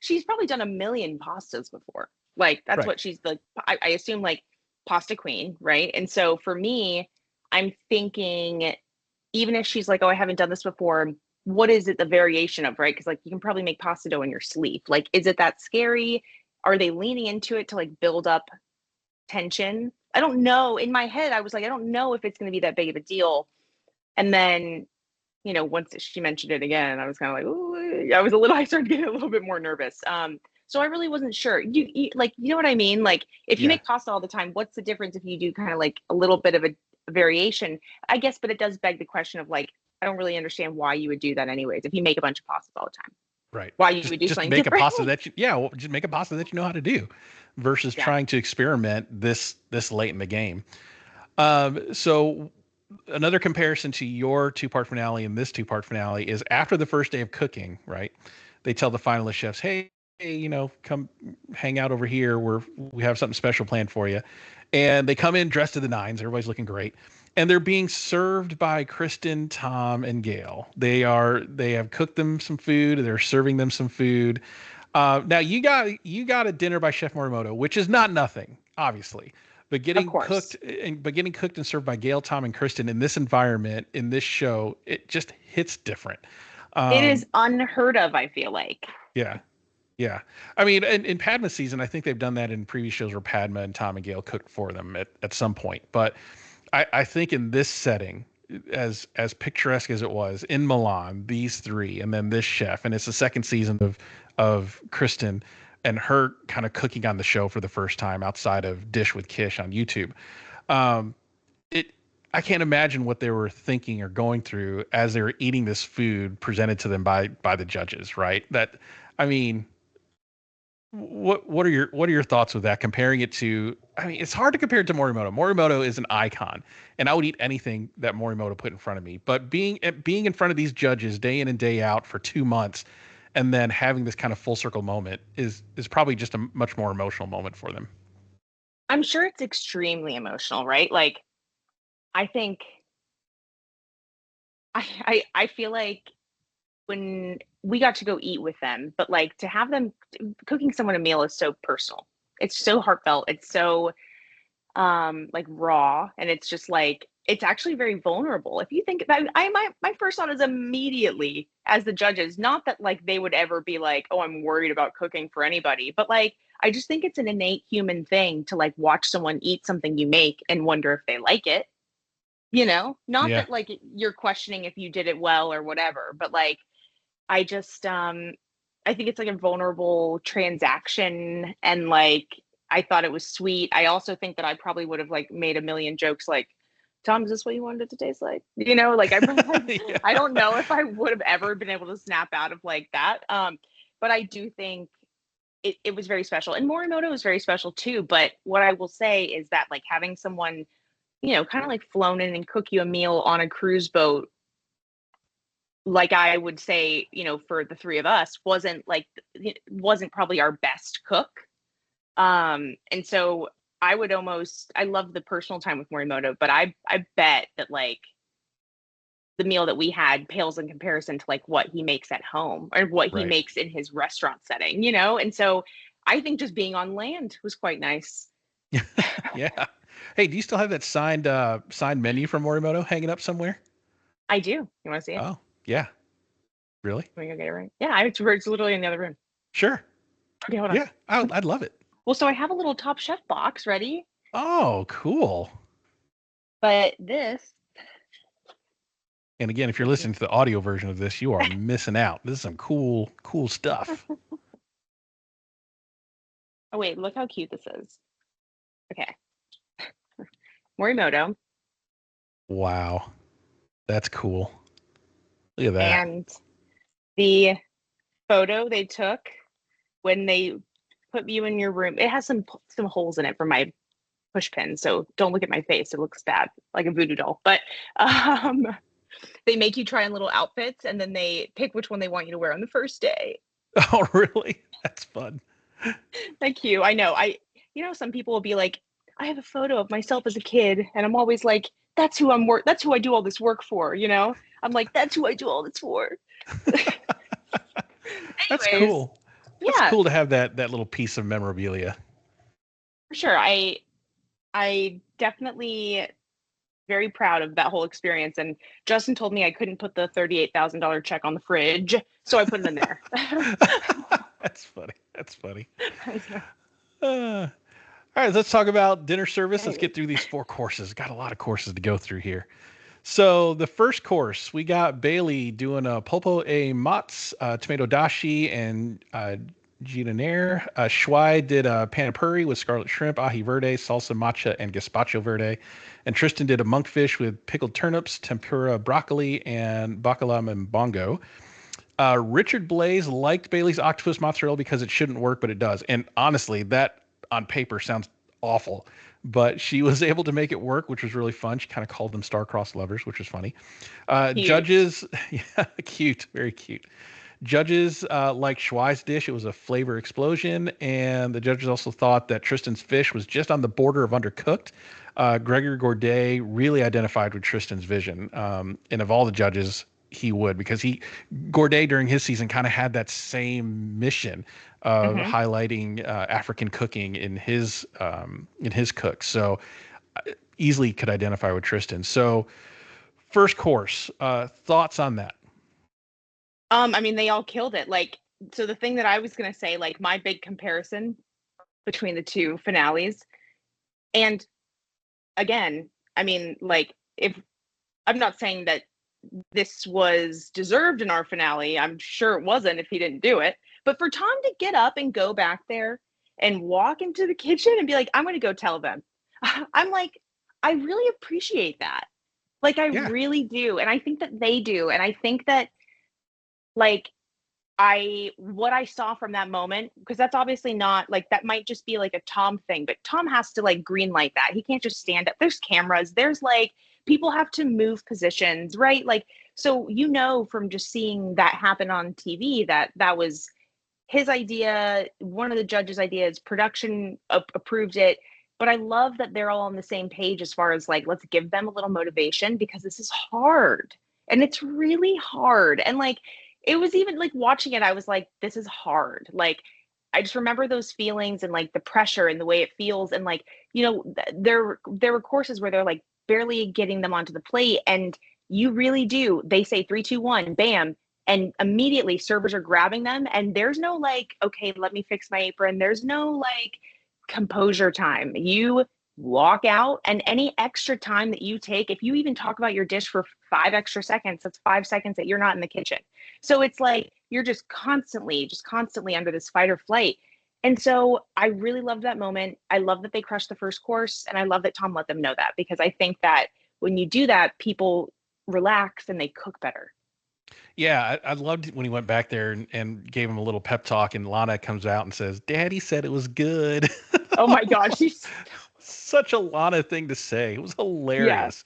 she's probably done a million pastas before. Like, that's Right. what she's like. I assume like pasta queen, right? And so for me, I'm thinking, even if she's like, oh, I haven't done this before, what is it the variation of, right? Because like you can probably make pasta dough in your sleep. Like, is it that scary? Are they leaning into it to like build up tension? I don't know. In my head, I was like, I don't know if it's going to be that big of a deal. And then, once she mentioned it again, I was kind of like, ooh, I started getting a little bit more nervous. So I really wasn't sure. You like, you know what I mean? Like, if you Yeah. make pasta all the time, what's the difference if you do kind of like a little bit of a variation? I guess, but it does beg the question of like, I don't really understand why you would do that anyways. If you make a bunch of pastas all the time, Right. why you Just would do just something make a different? pasta just make a pasta that you know how to do versus Yeah. trying to experiment this late in the game. So another comparison to your two-part finale and this two-part finale is after the first day of cooking, right? They tell the finalist chefs, hey, come hang out over here. We have something special planned for you. And they come in dressed to the nines. Everybody's looking great. And they're being served by Kristen, Tom, and Gail. They have cooked them some food. They're serving them some food. Now you got a dinner by Chef Morimoto, which is not nothing, obviously, but Of getting course. cooked and served by Gail, Tom, and Kristen in this environment, in this show, it just hits different. It is Um, unheard of, I feel like. yeah, yeah. I mean, in Padma's season, I think they've done that in previous shows where Padma and Tom and Gail cooked for them at some point. But I think in this setting, as picturesque as it was in Milan, these three, and then this chef, and it's the second season of Kristen and her kind of cooking on the show for the first time outside of Dish with Kish on YouTube. Um, it I can't imagine what they were thinking or going through as they were eating this food presented to them by the judges, right? That I mean, What are your thoughts with that? Comparing it to, I mean, it's hard to compare it to Morimoto. Morimoto is an icon, and I would eat anything that Morimoto put in front of me. But being in front of these judges day in and day out for 2 months, and then having this kind of full circle moment is probably just a much more emotional moment for them. I'm sure it's extremely emotional, right? Like, I think I feel like when we got to go eat with them, but like to have them cooking someone a meal is so personal. It's so heartfelt. It's so like raw, and it's just like it's actually very vulnerable. If you think about my first thought is immediately as the judges, not that like they would ever be like, oh, I'm worried about cooking for anybody, but like I just think it's an innate human thing to like watch someone eat something you make and wonder if they like it. Not Yeah. that like you're questioning if you did it well or whatever, but like I just I think it's like a vulnerable transaction, and like I thought it was sweet. I also think that I probably would have like made a million jokes like, Tom, is this what you wanted it to taste like? Like Yeah. I don't know if I would have ever been able to snap out of like that. But I do think it was very special. And Morimoto was very special too. But what I will say is that like having someone, kind of like flown in and cook you a meal on a cruise boat, like I would say, for the three of us, wasn't probably our best cook. And so I love the personal time with Morimoto, but I bet that like the meal that we had pales in comparison to like what he makes at home or what he Right. makes in his restaurant setting, And so I think just being on land was quite nice. Yeah. Hey, do you still have that signed menu from Morimoto hanging up somewhere? I do. You want to see it? Oh, yeah. Really? Let me go get it right. Yeah, it's literally in the other room. Sure. Okay, hold on. Yeah. I'd love it. Well, so I have a little Top Chef box ready, Oh, cool. but this. And again, if you're listening to the audio version of this, you are missing out. This is some cool stuff. Oh wait, look how cute this is. Okay, Morimoto, Wow. That's cool. Look at that. and the photo they took when they put you in your room. It has some holes in it for my push pin, so don't look at my face. It looks bad, like a voodoo doll. But they make you try on little outfits, and then they pick which one they want you to wear on the first day. Oh, really? That's fun. Thank you. I know. Some people will be like, I have a photo of myself as a kid, and I'm always like, that's who that's who I do all this work for, I'm like, that's who I do all this for. That's Anyways, cool. That's yeah, cool to have that little piece of memorabilia. for sure. I definitely very proud of that whole experience. And Justin told me I couldn't put the $38,000 check on the fridge, so I put it in there. That's funny. That's funny. All right, let's talk about dinner service. Let's get through these 4 courses. Got a lot of courses to go through here. So the first course, we got Bailey doing a pulpo e mozz, tomato dashi, and gitanere. Shuai did a panipuri with scarlet shrimp, ahi verde, salsa matcha, and gazpacho verde. And Tristan did a monkfish with pickled turnips, tempura broccoli, and bacala mbongo. Richard Blaze liked Bailey's octopus mozzarella because it shouldn't work, but it does. And honestly, that on paper sounds awful, but she was able to make it work, which was really fun. She kind of called them star-crossed lovers, which was funny. Judges, yeah, cute, very cute. Judges like Shuai's dish. It was a flavor explosion. And the judges also thought that Tristan's fish was just on the border of undercooked. Gregory Gourdet really identified with Tristan's vision. And of all the judges, he would, because Gourdet during his season kind of had that same mission of highlighting African cooking in his cooks. So easily could identify with Tristan. So first course, thoughts on that? I mean, they all killed it. Like, so the thing that I was gonna say, like, my big comparison between the two finales, and again, I mean, like, if I'm not saying that this was deserved in our finale, I'm sure it wasn't if he didn't do it. But for Tom to get up and go back there and walk into the kitchen and be like, I'm gonna go tell them. I'm like, I really appreciate that. Like, I Yeah. really do. And I think that they do. And I think that, like, what I saw from that moment, because that's obviously not like, that might just be like a Tom thing, but Tom has to like green light that. He can't just stand up. There's cameras, there's like people have to move positions, right? Like, so from just seeing that happen on TV that that was his idea, one of the judges' ideas, production approved it. But I love that they're all on the same page as far as like, let's give them a little motivation because this is hard. And it's really hard. And like, it was even like watching it, I was like, this is hard. Like, I just remember those feelings and like the pressure and the way it feels. And like, there were courses where they're like barely getting them onto the plate. And you really do. They say 3, 2, 1, bam, and immediately servers are grabbing them, and there's no like, okay, let me fix my apron, there's no like composure time. You walk out, and any extra time that you take, if you even talk about your dish for 5 extra seconds, that's 5 seconds that you're not in the kitchen. So it's like you're just constantly under this fight or flight. And so I really loved that moment. I love that they crushed the first course, and I love that Tom let them know that, because I think that when you do that, people relax and they cook better. Yeah, I loved when he went back there and gave him a little pep talk, and Lana comes out and says, "Daddy said it was good." Oh my gosh, she's Such a Lana thing to say. It was yeah. hilarious.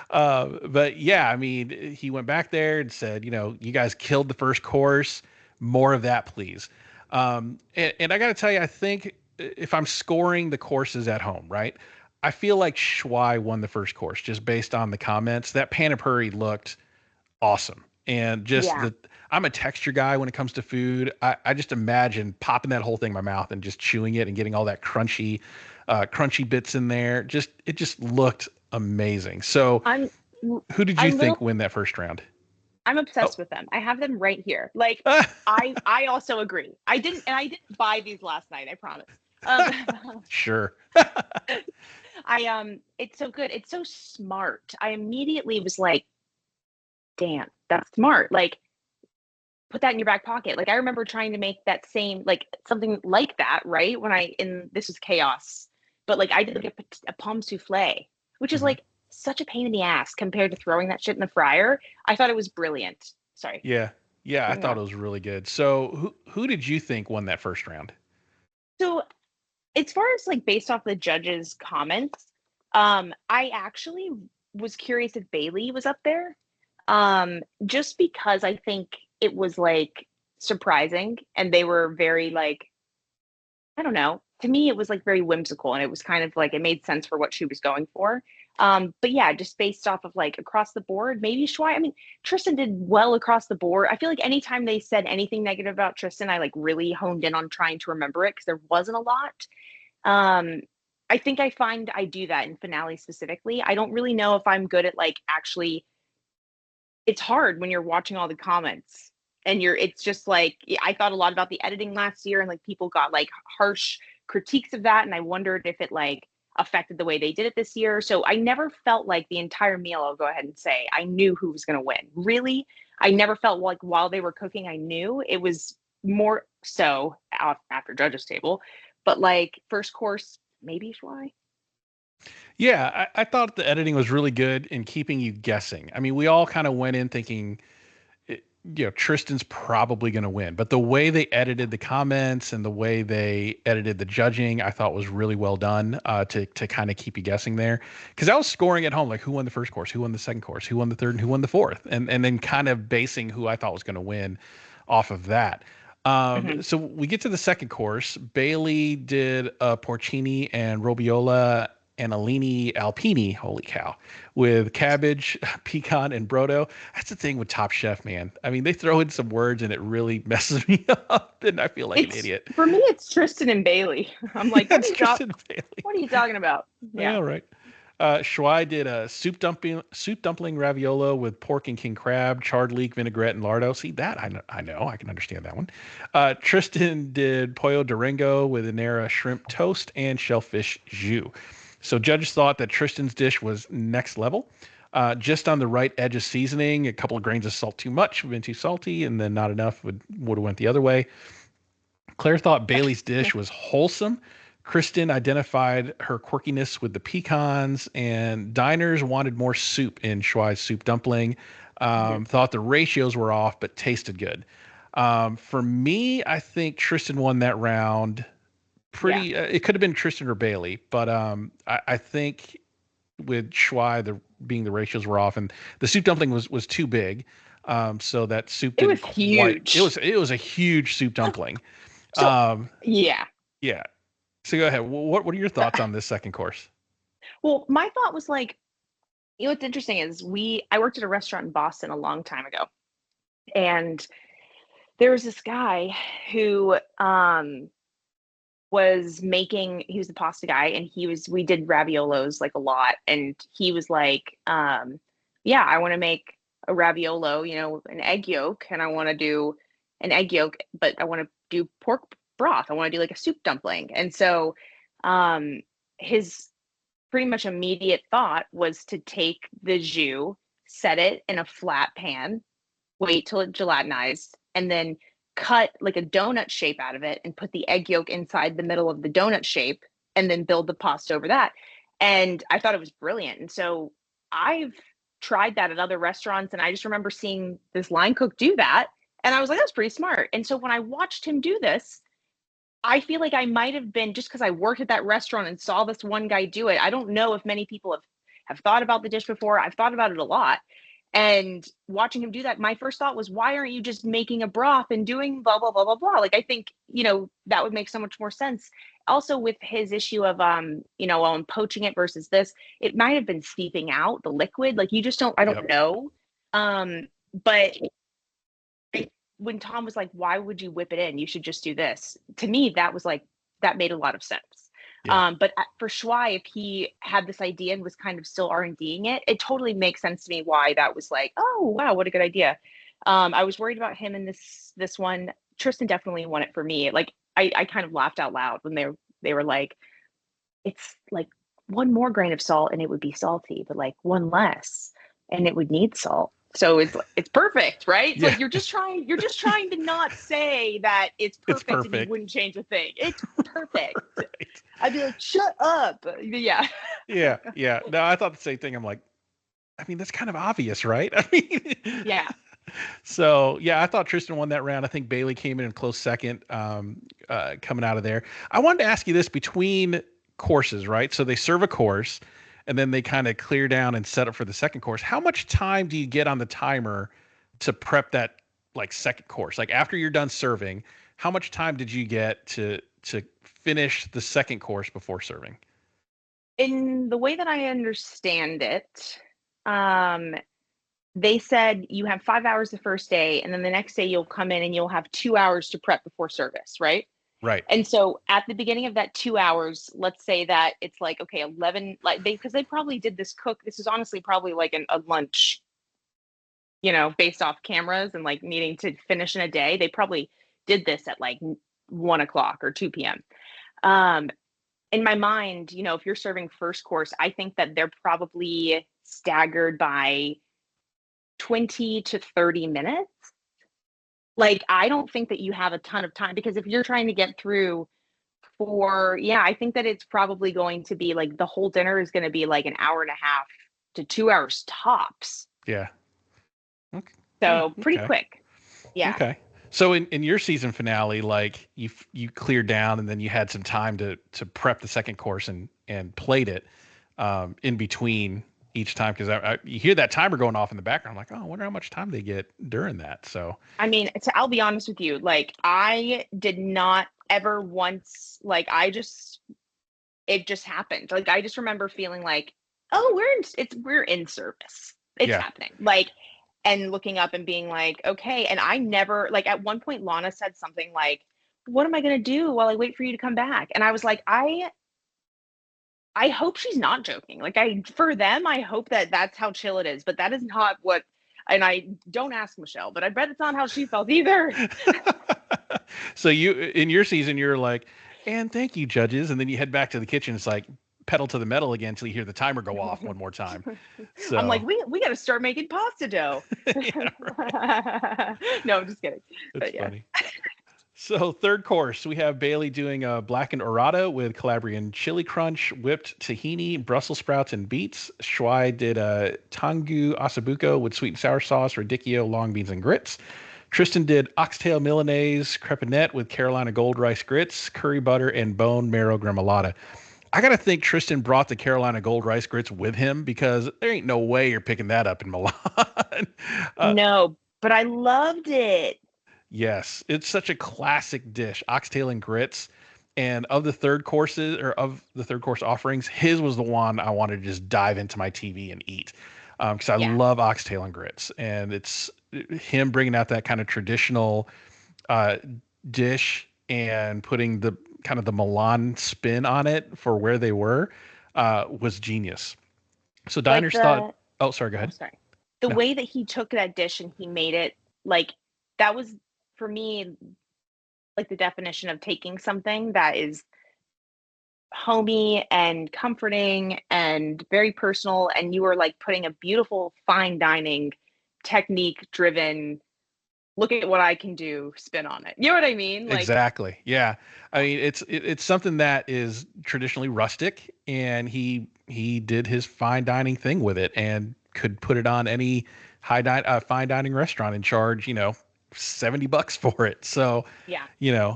But yeah, I mean, he went back there and said, you guys killed the first course. More of that, please. And I got to tell you, I think if I'm scoring the courses at home, right, I feel like Shuai won the first course just based on the comments. That panipuri looked awesome. And just Yeah. I'm a texture guy when it comes to food. I just imagine popping that whole thing in my mouth and just chewing it and getting all that crunchy bits in there. It just looked amazing. So I'm who did you I'm little think win that first round? I'm Oh, obsessed with them. I have them right here. Like, I also agree. I didn't buy these last night, I promise. sure. It's so good. It's so smart. I immediately was like, damn, that's smart. Like, put that in your back pocket. Like, I remember trying to make that same, like something like that, right? This was chaos, but like I did like a pomme souffle, which is Mhm. like such a pain in the ass compared to throwing that shit in the fryer. I thought it was brilliant. Sorry, Yeah. Yeah, I cutting you thought off. it was really good. So who did you think won that first round? So, as far as like based off the judges' comments, I actually was curious if Bailey was up there. Just because I think it was like surprising, and they were very like, I don't know. To me, it was like very whimsical, and it was kind of like it made sense for what she was going for. But yeah, just based off of like across the board, maybe Shuai. I mean, Tristan did well across the board. I feel like anytime they said anything negative about Tristan, I like really honed in on trying to remember it because there wasn't a lot. Um, I think I find I do that in finale specifically. I don't really know if I'm good at like actually, it's hard when you're watching all the comments, and it's just like, I thought a lot about the editing last year, and like people got like harsh critiques of that, and I wondered if it like affected the way they did it this year. So I never felt like the entire meal, I'll go ahead and say, I knew who was going to win. Really, I never felt like while they were cooking I knew. It was more so after judges table, but like first course, maybe why. Yeah, I thought the editing was really good in keeping you guessing. I mean, we all kind of went in thinking, Tristan's probably going to win, but the way they edited the comments and the way they edited the judging, I thought was really well done to kind of keep you guessing there. Because I was scoring at home, like who won the first course, who won the second course, who won the third, and who won the fourth, and then kind of basing who I thought was going to win off of that. Hmm. So we get to the second course. Bailey did porcini and robiola and Alini alpini. Holy cow! With cabbage, pecan, and brodo. That's the thing with Top Chef, man. I mean, they throw in some words and it really messes me up, and I feel like an It's idiot. for me, it's Tristan and Bailey. I'm like, That's Tristan Bailey. what are you talking about? Yeah. All right. Shuai did a soup dumpling raviolo with pork and king crab, charred leek, vinaigrette, and lardo. See that? I know. I can understand that one. Tristan did pollo durango with Inera shrimp toast and shellfish jus. So judges thought that Tristan's dish was next level. Just on the right edge of seasoning, a couple of grains of salt too much, would have been too salty, and then not enough would have went the other way. Claire thought Bailey's dish was wholesome. Kristen identified her quirkiness with the pecans, and diners wanted more soup in Shuai's soup dumpling. Mhm. Thought the ratios were off, but tasted good. For me, I think Tristan won that round. Yeah. It could have been Tristan or Bailey, but I think with Shuai, being the ratios were off, and the soup dumpling was too big, so that soup It was didn't quite. huge. It was a huge soup dumpling. So Um, yeah. yeah. So go ahead. What are your thoughts on this second course? Well, my thought was like, what's interesting is I worked at a restaurant in Boston a long time ago, and there was this guy who he was the pasta guy, and we did raviolos like a lot, and he was like, yeah, I want to make a raviolo, an egg yolk, and I want to do an egg yolk, but I want to do pork broth. I want to do like a soup dumpling. And so his pretty much immediate thought was to take the jus, set it in a flat pan, wait till it gelatinized, and then cut like a donut shape out of it and put the egg yolk inside the middle of the donut shape and then build the pasta over that. And I thought it was brilliant. And so I've tried that at other restaurants, and I just remember seeing this line cook do that. And I was like, that's pretty smart. And so when I watched him do this, I feel like I might have been, just because I worked at that restaurant and saw this one guy do it. I don't know if many people have thought about the dish before. I've thought about it a lot. And watching him do that, my first thought was, why aren't you just making a broth and doing blah, blah, blah, blah, blah? Like, I think, that would make so much more sense. Also with his issue of, poaching it versus this, it might have been steeping out the liquid. Like, you just I don't know. But when Tom was like, why would you whip it in? You should just do this. To me, that was like, that made a lot of sense. Yeah. But for Shuai, if he had this idea and was kind of still R&Ding it, it totally makes sense to me why that was like, oh, wow, what a good idea. I was worried about him in this one. Tristan definitely won it for me. Like, I kind of laughed out loud when they were like, it's like one more grain of salt and it would be salty, but like one less and it would need salt. So it's perfect, right? It's like you're just trying to not say that it's perfect and you wouldn't change a thing. It's perfect. Right. I'd be like, shut up. Yeah. Yeah. No, I thought the same thing. I'm like, I mean, that's kind of obvious, right? I mean, yeah. So yeah, I thought Tristan won that round. I think Bailey came in close second, coming out of there. I wanted to ask you this: between courses, right? So they serve a course, and then they kind of clear down and set up for the second course. How much time do you get on the timer to prep that like second course? Like after you're done serving, how much time did you get to finish the second course before serving? In the way that I understand it, they said you have 5 hours the first day, and then the next day you'll come in and you'll have 2 hours to prep before service, right? Right. And so at the beginning of that 2 hours, let's say that it's like, okay, 11, like because they probably did this this is honestly probably like a lunch, based off cameras and like needing to finish in a day. They probably did this at like 1 o'clock or 2 p.m. In my mind, if you're serving first course, I think that they're probably staggered by 20 to 30 minutes. Like, I don't think that you have a ton of time, because if you're trying to get through I think that it's probably going to be like the whole dinner is going to be like an hour and a half to 2 hours tops. Yeah. Okay. So pretty quick. Yeah. Okay. So in your season finale, like you cleared down and then you had some time to prep the second course and plate it in between each time, because you hear that timer going off in the background. I'm like, oh, I wonder how much time they get during that. So I mean, I'll be honest with you, like I did not ever once, like it just happened. Like I just remember feeling like, oh, we're in service. It's happening. Like, and looking up and being like, okay. And I never, like at one point Lana said something like, what am I going to do while I wait for you to come back? And I was like, I hope she's not joking. Like for them, I hope that that's how chill it is, but that is not what, and I don't ask Michelle, but I bet it's not how she felt either. So in your season, you're like, and thank you, judges. And then you head back to the kitchen. It's like pedal to the metal again until you hear the timer go off one more time. So I'm like, we got to start making pasta dough. No, I'm just kidding. That's funny. So third course, we have Bailey doing a blackened orata with Calabrian chili crunch, whipped tahini, Brussels sprouts, and beets. Shuai did a tangu asabuco with sweet and sour sauce, radicchio, long beans, and grits. Tristan did oxtail Milanese crepinette with Carolina gold rice grits, curry butter, and bone marrow gremolata. I got to think Tristan brought the Carolina gold rice grits with him because there ain't no way you're picking that up in Milan. uh, No, but I loved it. yes, it's such a classic dish, oxtail and grits. And of the third courses or of the third course offerings, his was the one I wanted to just dive into my TV and eat because I Yeah. love oxtail and grits. And it's him bringing out that kind of traditional uh, dish and putting the kind of the Milan spin on it for where they were was genius. So Like diners thought, the oh, sorry, go oh, ahead. sorry. The No, way that he took that dish and he made it like that was for me like the definition of taking something that is homey and comforting and very personal and you were like putting a beautiful fine dining technique driven look at what I can do spin on it. You know what I mean? Like exactly. Yeah. I mean, it's something that is traditionally rustic, and he did his fine dining thing with it, and could put it on any fine dining restaurant and charge $70 for it. So yeah.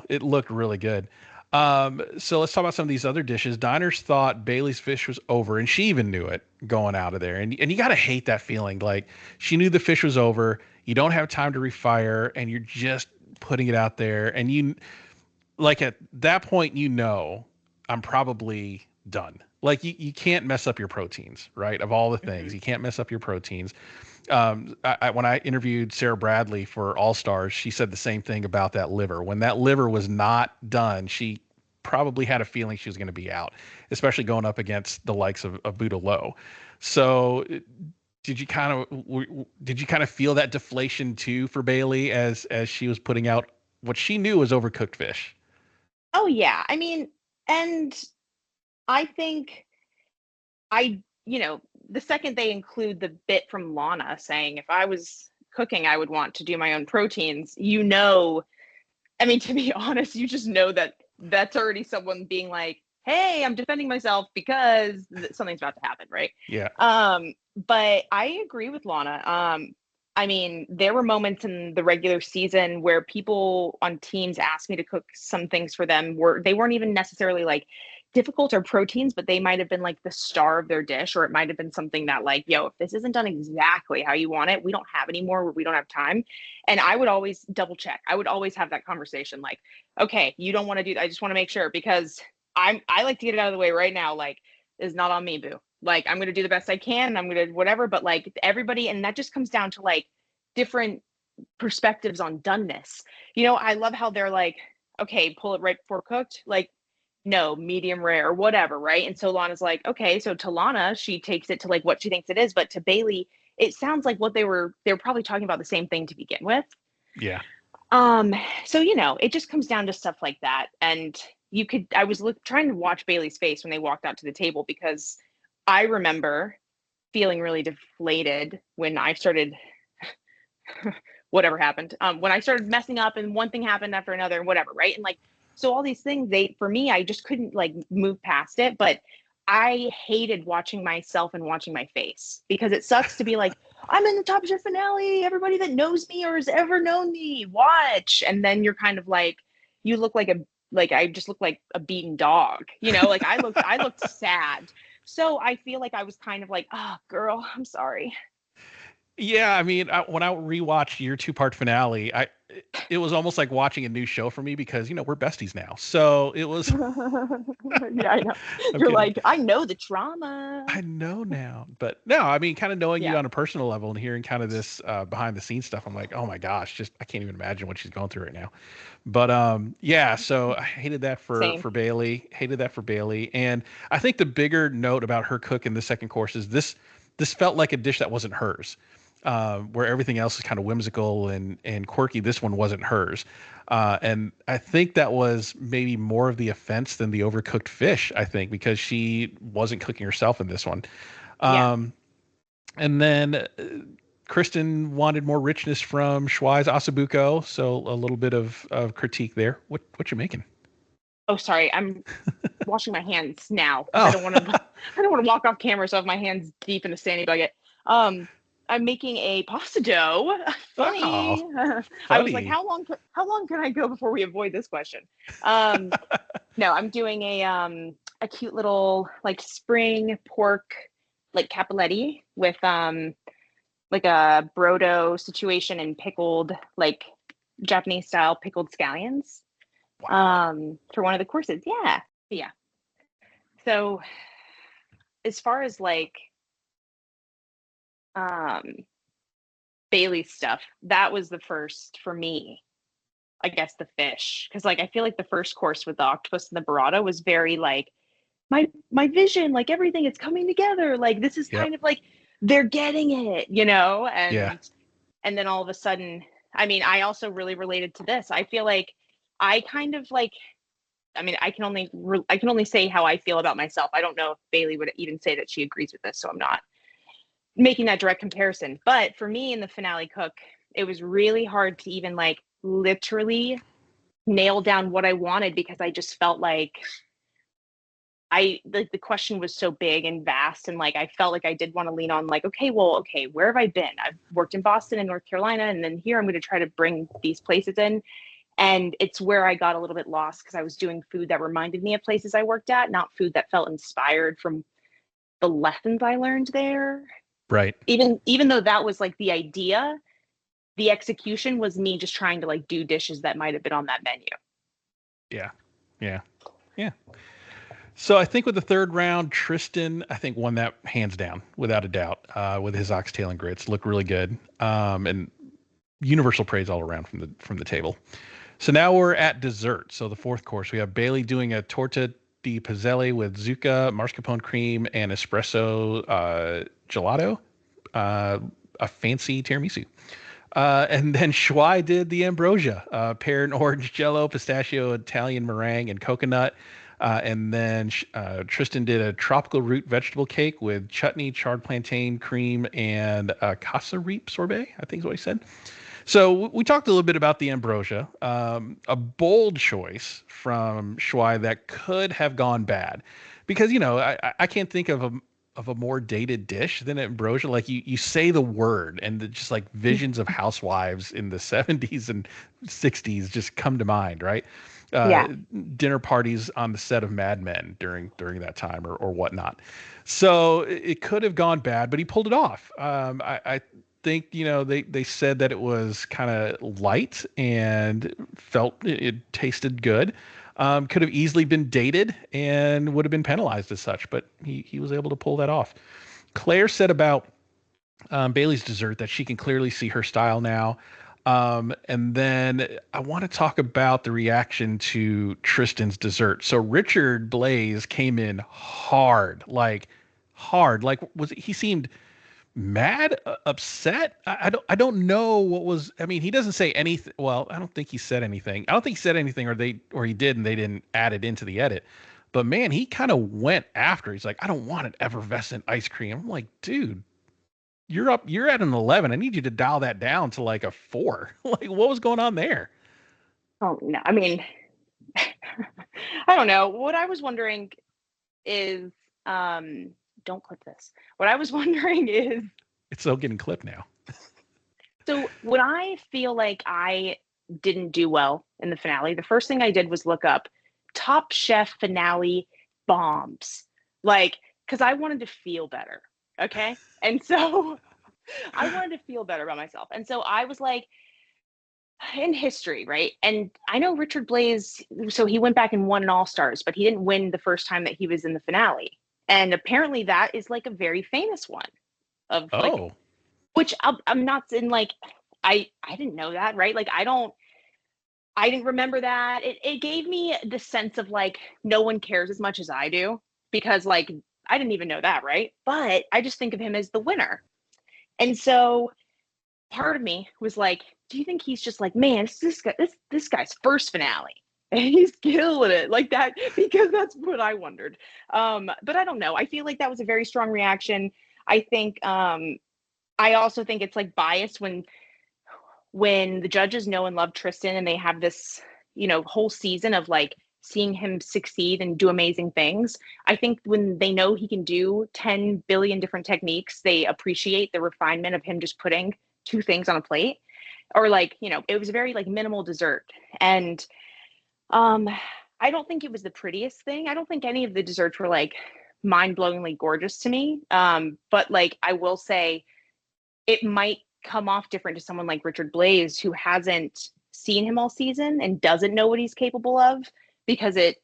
it looked really good. So let's talk about some of these other dishes. Diners thought Bailey's fish was over, and she even knew it going out of there. And you got to hate that feeling. Like she knew the fish was over. You don't have time to refire, and you're just putting it out there. And like at that point, I'm probably done. Like you can't mess up your proteins, right? Of all the things, Mhm. you can't mess up your proteins. When I interviewed Sarah Bradley for All Stars, she said the same thing about that liver. When that liver was not done, she probably had a feeling she was going to be out, especially going up against the likes of Buddha Low. So did you kind of feel that deflation too for Bailey as she was putting out what she knew was overcooked fish? Oh yeah. I mean, and I think the second they include the bit from Lana saying if I was cooking, I would want to do my own proteins, I mean, to be honest, you just know that that's already someone being like, "Hey, I'm defending myself because something's about to happen," right? Yeah. But I agree with Lana. I mean, there were moments in the regular season where people on teams asked me to cook some things for them where they weren't even necessarily like difficult or proteins, but they might have been like the star of their dish, or it might have been something that like, yo, if this isn't done exactly how you want it, we don't have any more, we don't have time. And I would always double check. I would always have that conversation like, okay, you don't want to do that. I just want to make sure because I like to get it out of the way right now. Like, it's not on me, boo. Like, I'm going to do the best I can and I'm going to whatever. But like everybody, and that just comes down to like different perspectives on doneness. I love how they're like, okay, pull it right before cooked. Like, no, medium rare or whatever, right? And so Lana's like, okay, so to Lana, she takes it to like what she thinks it is, but to Bailey, it sounds like they were probably talking about the same thing to begin with. Yeah. Um, so it just comes down to stuff like that. And I was trying to watch Bailey's face when they walked out to the table because I remember feeling really deflated when I started whatever happened. When I started messing up and one thing happened after another and whatever, right? And like, so all these things, for me, I just couldn't like move past it. But I hated watching myself and watching my face because it sucks to be like, I'm in the Top Chef finale. Everybody that knows me or has ever known me, watch. And then you're kind of like, you look like I just look like a beaten dog, like I looked sad. So I feel like I was kind of like, oh, girl, I'm sorry. Yeah, I mean, when I rewatched your two-part finale, it was almost like watching a new show for me because we're besties now. So it was Yeah, I know. I'm You're kidding. like, I know the trauma. I know now, but no, I mean, kind of knowing you Yeah, on a personal level and hearing kind of this behind the scenes stuff, I'm like, oh my gosh, just I can't even imagine what she's going through right now. But yeah, so I hated that same. for Bailey, hated that for Bailey, and I think the bigger note about her cook in the second course is this felt like a dish that wasn't hers. Where everything else is kind of whimsical and quirky, this one wasn't hers. And I think that was maybe more of the offense than the overcooked fish, I think, because she wasn't cooking herself in this one. Yeah. Um, and then Kristen wanted more richness from Shuai's Asabuco, so a little bit of critique there. What you making? Oh, sorry. I'm washing my hands now because Oh, I don't want to. I don't want to walk off camera, so I have my hands deep in the sandy bucket. Um, I'm making a pasta dough. Funny. Oh, I was like, funny. how long can I go before we avoid this question? No, I'm doing a cute little like spring pork like cappelletti with like a brodo situation and pickled like Japanese style pickled scallions Wow. for one of the courses. Yeah. Yeah. So as far as like um Bailey's stuff, that was the first for me. I guess the fish, because like I feel like the first course with the octopus and the burrata was very like my vision, like everything is coming together. Like this is Yep. kind of like they're getting it, you know? Yeah. And then all of a sudden, I mean, I also really related to this. I feel like I kind of like I mean, I can only say how I feel about myself. I don't know if Bailey would even say that she agrees with this, so I'm not making that direct comparison. But for me in the finale cook, it was really hard to even like literally nail down what I wanted because I just felt like I like the question was so big and vast and like I felt like I did want to lean on like okay, where have I been? I've worked in Boston and North Carolina, and then here I'm going to try to bring these places in. And it's where I got a little bit lost because I was doing food that reminded me of places I worked at, not food that felt inspired from the lessons I learned there. Right. Even though that was like the idea, the execution was me just trying to like do dishes that might have been on that menu. Yeah. Yeah. Yeah. So I think with the third round, Tristan, I think won that hands down, without a doubt, with his oxtail and grits. Looked really good, and universal praise all around from the table. So now we're at dessert. So the fourth course, we have Bailey doing a torta di pizzelle with zucca, mascarpone cream, and espresso gelato, a fancy tiramisu. And then Shuai did the ambrosia, pear and orange jello, pistachio, Italian meringue, and coconut. And then Tristan did a tropical root vegetable cake with chutney, charred plantain, cream, and casa reap sorbet, I think is what he said. So we talked a little bit about the ambrosia, a bold choice from Shuai that could have gone bad, because I can't think of a more dated dish than ambrosia. Like you say the word, and just like visions of housewives in the 70s and 60s just come to mind, right? Uh, Yeah. Dinner parties on the set of Mad Men during that time or whatnot. So it could have gone bad, but he pulled it off. I think they said that it was kind of light and felt it tasted good. Could have easily been dated and would have been penalized as such, but he was able to pull that off. Claire said about Bailey's dessert that she can clearly see her style now. And then I want to talk about the reaction to Tristan's dessert. So Richard Blaze came in hard, like was he seemed mad, upset. I don't know what was. I mean, he doesn't say anything. Well, I don't think he said anything. I don't think he said anything, or he did, and they didn't add it into the edit. But man, he kind of went after. He's like, I don't want an effervescent ice cream. I'm like, dude, you're at an 11. I need you to dial that down to like a 4. Like, what was going on there? Oh no. I mean, I don't know. What I was wondering is don't clip this. What I was wondering is It's still getting clipped now. so when I feel like I didn't do well in the finale, the first thing I did was look up Top Chef finale bombs. Like, because I wanted to feel better. Okay. And so I wanted to feel better about myself. And so I was like, in history, right? And I know Richard Blaze, so he went back and won an All Stars, but he didn't win the first time that he was in the finale. And apparently that is like a very famous one of like, Oh, which I'm not in like, I didn't know that, right? Like I didn't remember that. It gave me the sense of like no one cares as much as I do because like I didn't even know that, right? But I just think of him as the winner. And so part of me was like, do you think he's just like, man, this guy's first finale and he's killing it like that? Because that's what I wondered. But I don't know. I feel like that was a very strong reaction. I think I also think it's like biased when the judges know and love Tristan and they have this, whole season of like seeing him succeed and do amazing things. I think when they know he can do 10 billion different techniques, they appreciate the refinement of him just putting two things on a plate. Or like, you know, it was a very like minimal dessert. And um I don't think it was the prettiest thing. I don't think any of the desserts were like mind-blowingly gorgeous to me. But like I will say it might come off different to someone like Richard Blaze who hasn't seen him all season and doesn't know what he's capable of because I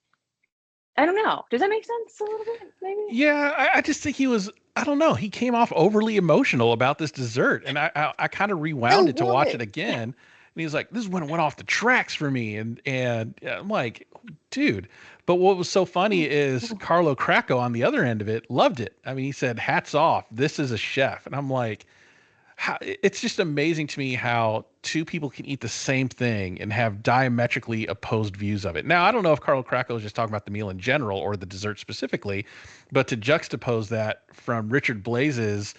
don't know. Does that make sense a little bit maybe? Yeah, I just think he was, I don't know, he came off overly emotional about this dessert. And I kind of rewound it to watch it again. And he's like, this is when it went off the tracks for me. And I'm like, dude. But what was so funny is Carlo Cracco on the other end of it loved it. I mean, he said, hats off. This is a chef. And I'm like, it's just amazing to me how two people can eat the same thing and have diametrically opposed views of it. Now, I don't know if Carlo Cracco is just talking about the meal in general or the dessert specifically, but to juxtapose that from Richard Blaze's,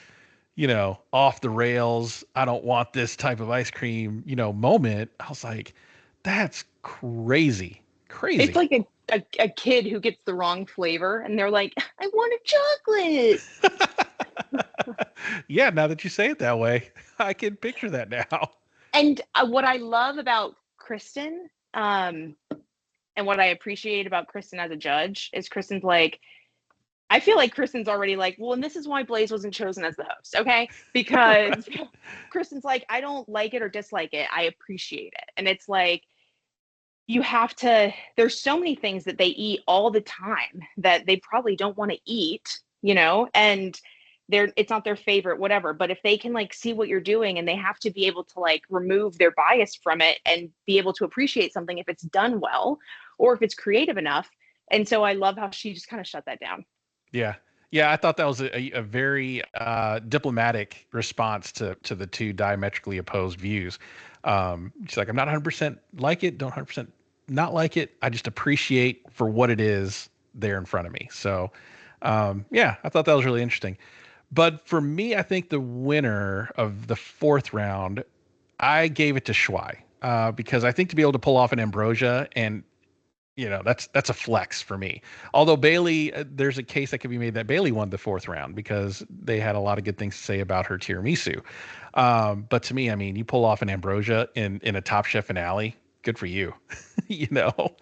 you know, off the rails, I don't want this type of ice cream, you know, moment, I was like, that's crazy. Crazy. It's like a kid who gets the wrong flavor and they're like, I want a chocolate. Yeah, now that you say it that way, I can picture that now. And what I love about Kristen, and what I appreciate about Kristen as a judge is Kristen's like, I feel like Kristen's already like, well, and this is why Blaze wasn't chosen as the host, okay? Because Kristen's like, I don't like it or dislike it. I appreciate it. And it's like, you have to, there's so many things that they eat all the time that they probably don't want to eat, you know, and it's not their favorite, whatever. But if they can like see what you're doing and they have to be able to like remove their bias from it and be able to appreciate something if it's done well or if it's creative enough. And so I love how she just kind of shut that down. Yeah. Yeah, I thought that was a very diplomatic response to the two diametrically opposed views. She's like, I'm not 100% like it, don't 100% not like it. I just appreciate for what it is there in front of me. So, yeah, I thought that was really interesting. But for me, I think the winner of the fourth round, I gave it to Shuai because I think to be able to pull off an ambrosia and you know, that's a flex for me. Although Bailey, there's a case that could be made that Bailey won the fourth round because they had a lot of good things to say about her tiramisu. But to me, I mean, you pull off an ambrosia in a Top Chef finale, good for you. You know?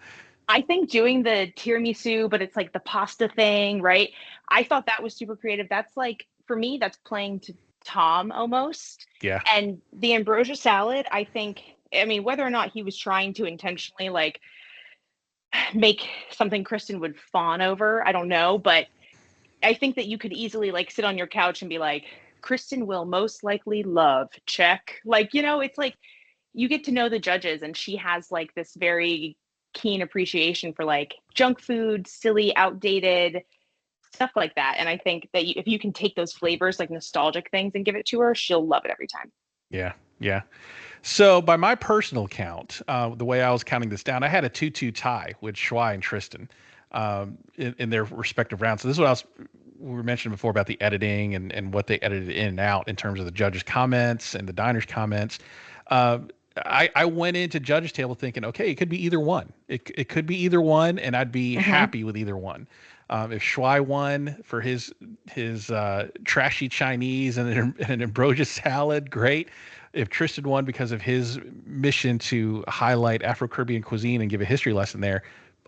I think doing the tiramisu, but it's like the pasta thing, right? I thought that was super creative. That's like, for me, that's playing to Tom almost. Yeah. And the ambrosia salad, I think, I mean, whether or not he was trying to intentionally like make something Kristen would fawn over, I don't know, but I think that you could easily like sit on your couch and be like, Kristen will most likely love, check. Like, you know, it's like you get to know the judges and she has like this very keen appreciation for like junk food, silly, outdated stuff like that. And I think that if you can take those flavors, like nostalgic things and give it to her, she'll love it every time. Yeah. Yeah. So by my personal count, the way I was counting this down, I had a 2-2 tie with Shuai and Tristan in their respective rounds. So this is what we were mentioning before about the editing and what they edited in and out in terms of the judges' comments and the diners' comments. I went into judges' table thinking, okay, it could be either one. It could be either one, and I'd be happy with either one. If Shuai won for his trashy Chinese and an ambrosia salad, great. If Tristan won because of his mission to highlight Afro-Caribbean cuisine and give a history lesson there,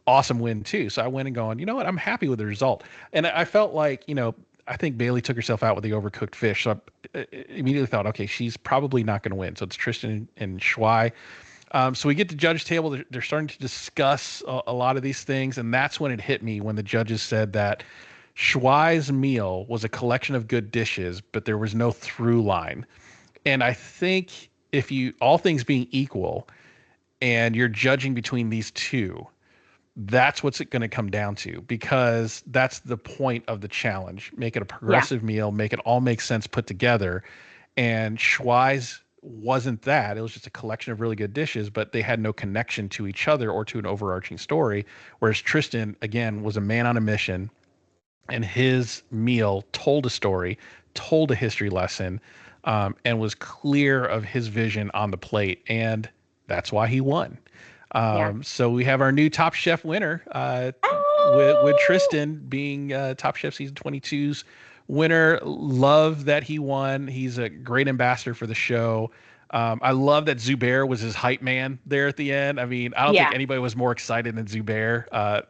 awesome win too. So I went and going, you know what? I'm happy with the result. And I felt like, you know, I think Bailey took herself out with the overcooked fish. So I immediately thought, okay, she's probably not going to win. So it's Tristan and Shuai. So we get to judge table. They're starting to discuss a lot of these things. And that's when it hit me when the judges said that Shuai's meal was a collection of good dishes, but there was no through line. And I think if you, all things being equal, and you're judging between these two, that's what's it going to come down to, because that's the point of the challenge. Make it a progressive meal, make it all make sense put together. And Shuai's wasn't that. It was just a collection of really good dishes, but they had no connection to each other or to an overarching story. Whereas Tristan, again, was a man on a mission, and his meal told a story, told a history lesson, and was clear of his vision on the plate. And that's why he won. Yeah. So we have our new Top Chef winner, with Oh! Tristan being Top Chef season 22's winner. Love that he won. He's a great ambassador for the show. I love that Zubair was his hype man there at the end. I mean, I don't think Yeah. anybody was more excited than Zubair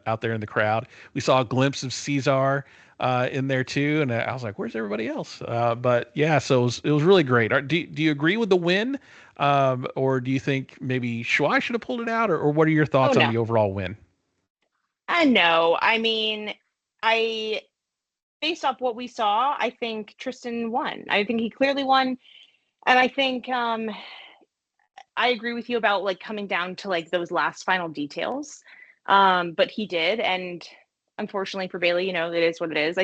out there in the crowd. We saw a glimpse of Caesar in there too, and I was like, "Where's everybody else?" But yeah, so it was really great. Do you agree with the win, or do you think maybe Shuai should have pulled it out, or what are your Oh thoughts on no. the overall win? I know. I mean, I based off what we saw, I think Tristan won. I think he clearly won. And I think I agree with you about like coming down to like those last final details. But he did, and unfortunately for Bailey, it is what it is.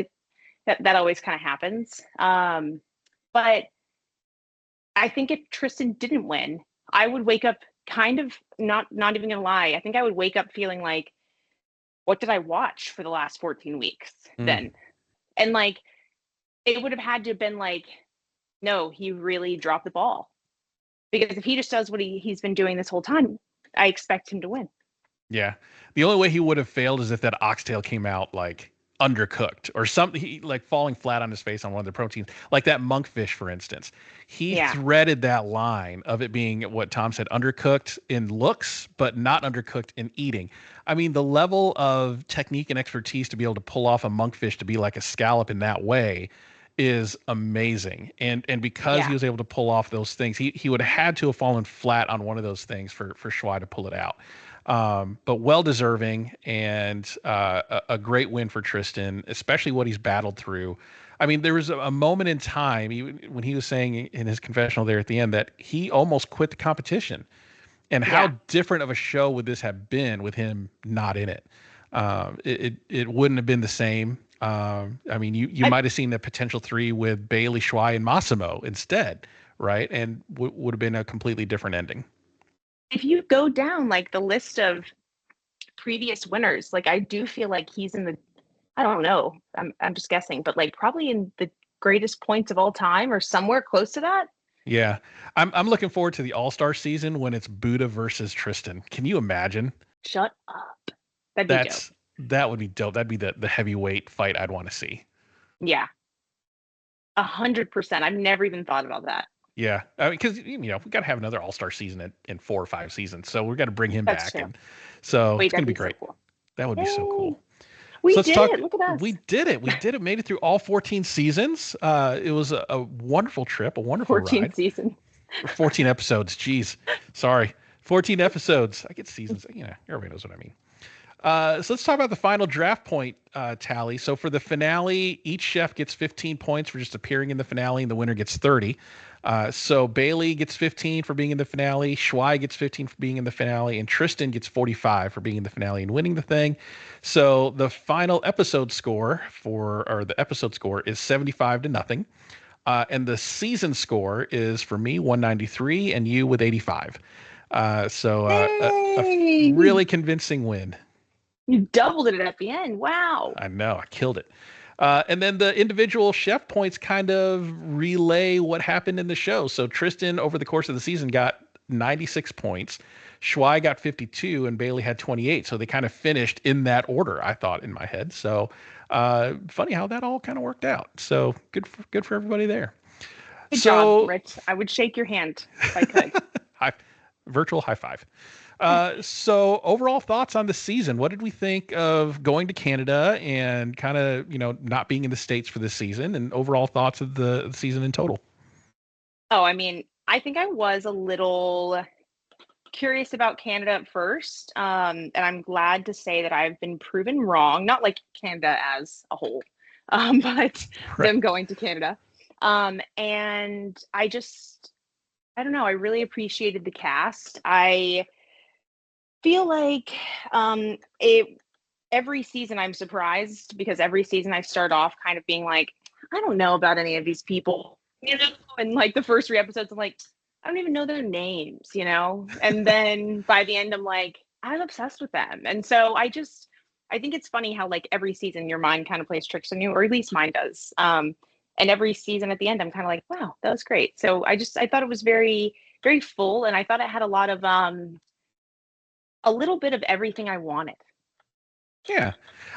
That always kind of happens. But I think if Tristan didn't win, I would wake up kind of not even gonna lie. I think I would wake up feeling like, what did I watch for the last 14 weeks Mm, then? And like it would have had to have been like, no, he really dropped the ball. Because if he just does what he's been doing this whole time, I expect him to win. yeah, the only way he would have failed is if that oxtail came out like undercooked or something, like falling flat on his face on one of the proteins, like that monkfish, for instance. He Yeah. threaded that line of it being what Tom said, undercooked in looks, but not undercooked in eating. I mean, the level of technique and expertise to be able to pull off a monkfish to be like a scallop in that way is amazing. And because he Yeah. was able to pull off those things, he would have had to have fallen flat on one of those things for Schwei to pull it out. But well deserving, and a great win for Tristan, especially what he's battled through. I mean, there was a moment in time when he was saying in his confessional there at the end that he almost quit the competition. And how Yeah. different of a show would this have been with him not in it? It wouldn't have been the same. I mean, you I, might have seen the potential three with Bailey, Schwei, and Massimo instead, right? And would have been a completely different ending. if you go down like the list of previous winners, like I do feel like he's in the, I don't know, I'm just guessing, but like probably in the greatest points of all time or somewhere close to that. Yeah, I'm looking forward to the All Star season when it's Buddha versus Tristan. Can you imagine? Shut up. That'd be dope. That would be dope. That'd be the heavyweight fight I'd want to see. Yeah. 100%. I've never even thought about that. Yeah, I mean, because we got to have another All Star season in 4 or 5 seasons, so we're got to bring him That's back, true. and so Wait, it's gonna that'd be be so great. cool. That would be so Yay. cool. We So let's did talk. it. Look at us. We did it. We did it. Made it through all 14 seasons. It was a wonderful trip, a wonderful 14th ride. season. 14 episodes. Jeez, sorry, 14 episodes. I get seasons. Everybody knows what I mean. So let's talk about the final draft point tally. So for the finale, each chef gets 15 points for just appearing in the finale, and the winner gets 30. So Bailey gets 15 for being in the finale, Schwei gets 15 for being in the finale, and Tristan gets 45 for being in the finale and winning the thing. So the final episode score the episode score is 75-0. And the season score is for me 193 and you with 85. A Hey, really convincing win. you doubled it at the end. Wow. I know, I killed it. And then the individual chef points kind of relay what happened in the show. So Tristan, over the course of the season, got 96 points. Schwei got 52, and Bailey had 28. So they kind of finished in that order, I thought, in my head. So funny how that all kind of worked out. So good for everybody there. Good job, So Rich. I would shake your hand if I could. high, virtual high five. So overall thoughts on the season. What did we think of going to Canada and kind of, not being in the States for this season, and overall thoughts of the season in total? Oh, I mean, I think I was a little curious about Canada at first. And I'm glad to say that I've been proven wrong, not like Canada as a whole, but Right. them going to Canada. And I don't know, I really appreciated the cast. I feel like every season I'm surprised because every season I start off kind of being like, I don't know about any of these people, and like the first 3 episodes, I'm like, I don't even know their names. And then by the end, I'm like, I'm obsessed with them. And so I think it's funny how like every season your mind kind of plays tricks on you, or at least mine does. And every season at the end, I'm kind of like, wow, that was great. So I thought it was very, very full, and I thought it had a lot of a little bit of everything I wanted. Yeah,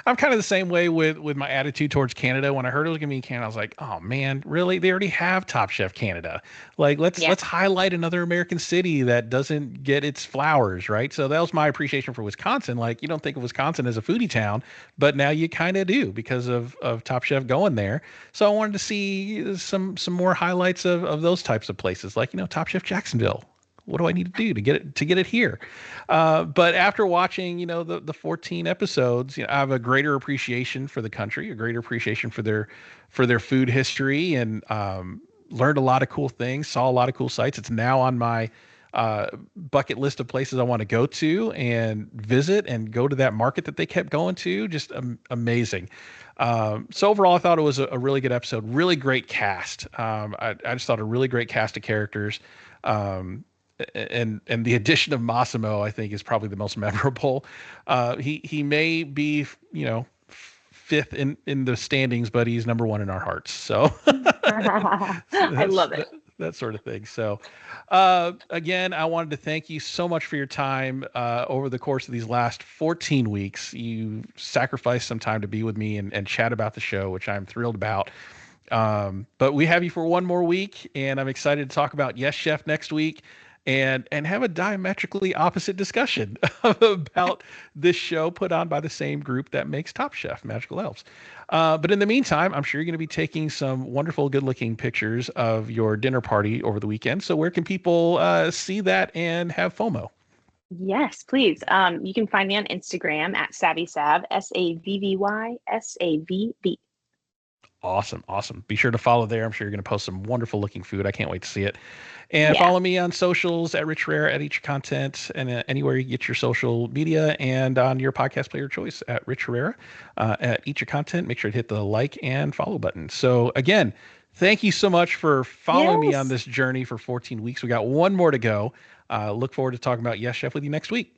I'm kind of the same way with my attitude towards Canada. When I heard it was gonna be in Canada, I was like, "Oh man, really? They already have Top Chef Canada. Like, Yeah. let's highlight another American city that doesn't get its flowers, right?" So that was my appreciation for Wisconsin. Like, you don't think of Wisconsin as a foodie town, but now you kind of do because of Top Chef going there. So I wanted to see some more highlights of those types of places, like Top Chef Jacksonville. What do I need to do to get it here? But after watching, the 14 episodes, I have a greater appreciation for the country, a greater appreciation for their food history, and learned a lot of cool things, saw a lot of cool sites. It's now on my bucket list of places I want to go to and visit and go to that market that they kept going to. Just amazing. So overall, I thought it was a really good episode, really great cast. I just thought a really great cast of characters. And the addition of Massimo, I think, is probably the most memorable. He may be, fifth in the standings, but he's number one in our hearts. So I love it. That sort of thing. So again, I wanted to thank you so much for your time over the course of these last 14 weeks. You sacrificed some time to be with me and chat about the show, which I'm thrilled about. But we have you for one more week, and I'm excited to talk about Yes Chef next week. And have a diametrically opposite discussion about this show put on by the same group that makes Top Chef, Magical Elves. But in the meantime, I'm sure you're going to be taking some wonderful, good-looking pictures of your dinner party over the weekend. So where can people see that and have FOMO? Yes, please. You can find me on Instagram at SavvySav, SAVVYSAVB. Awesome. Be sure to follow there. I'm sure you're going to post some wonderful looking food. I can't wait to see it. And follow me on socials at Rich Rare, at Eat Your Content, and anywhere you get your social media, and on your podcast player of choice at Rich Herrera, at Eat Your Content. Make sure to hit the like and follow button. So again, thank you so much for following me on this journey for 14 weeks. We got one more to go. Look forward to talking about Yes Chef with you next week.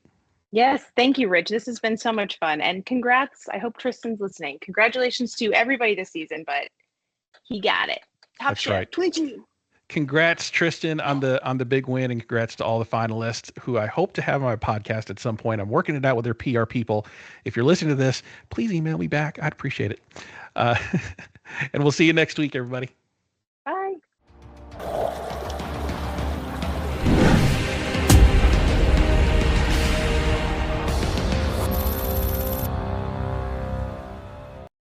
Yes, thank you, Rich. This has been so much fun. And congrats. I hope Tristan's listening. Congratulations to everybody this season, but he got it. Top That's Chef. right. 22. Congrats, Tristan, on the big win, and congrats to all the finalists who I hope to have on my podcast at some point. I'm working it out with their PR people. If you're listening to this, please email me back. I'd appreciate it. And we'll see you next week, everybody.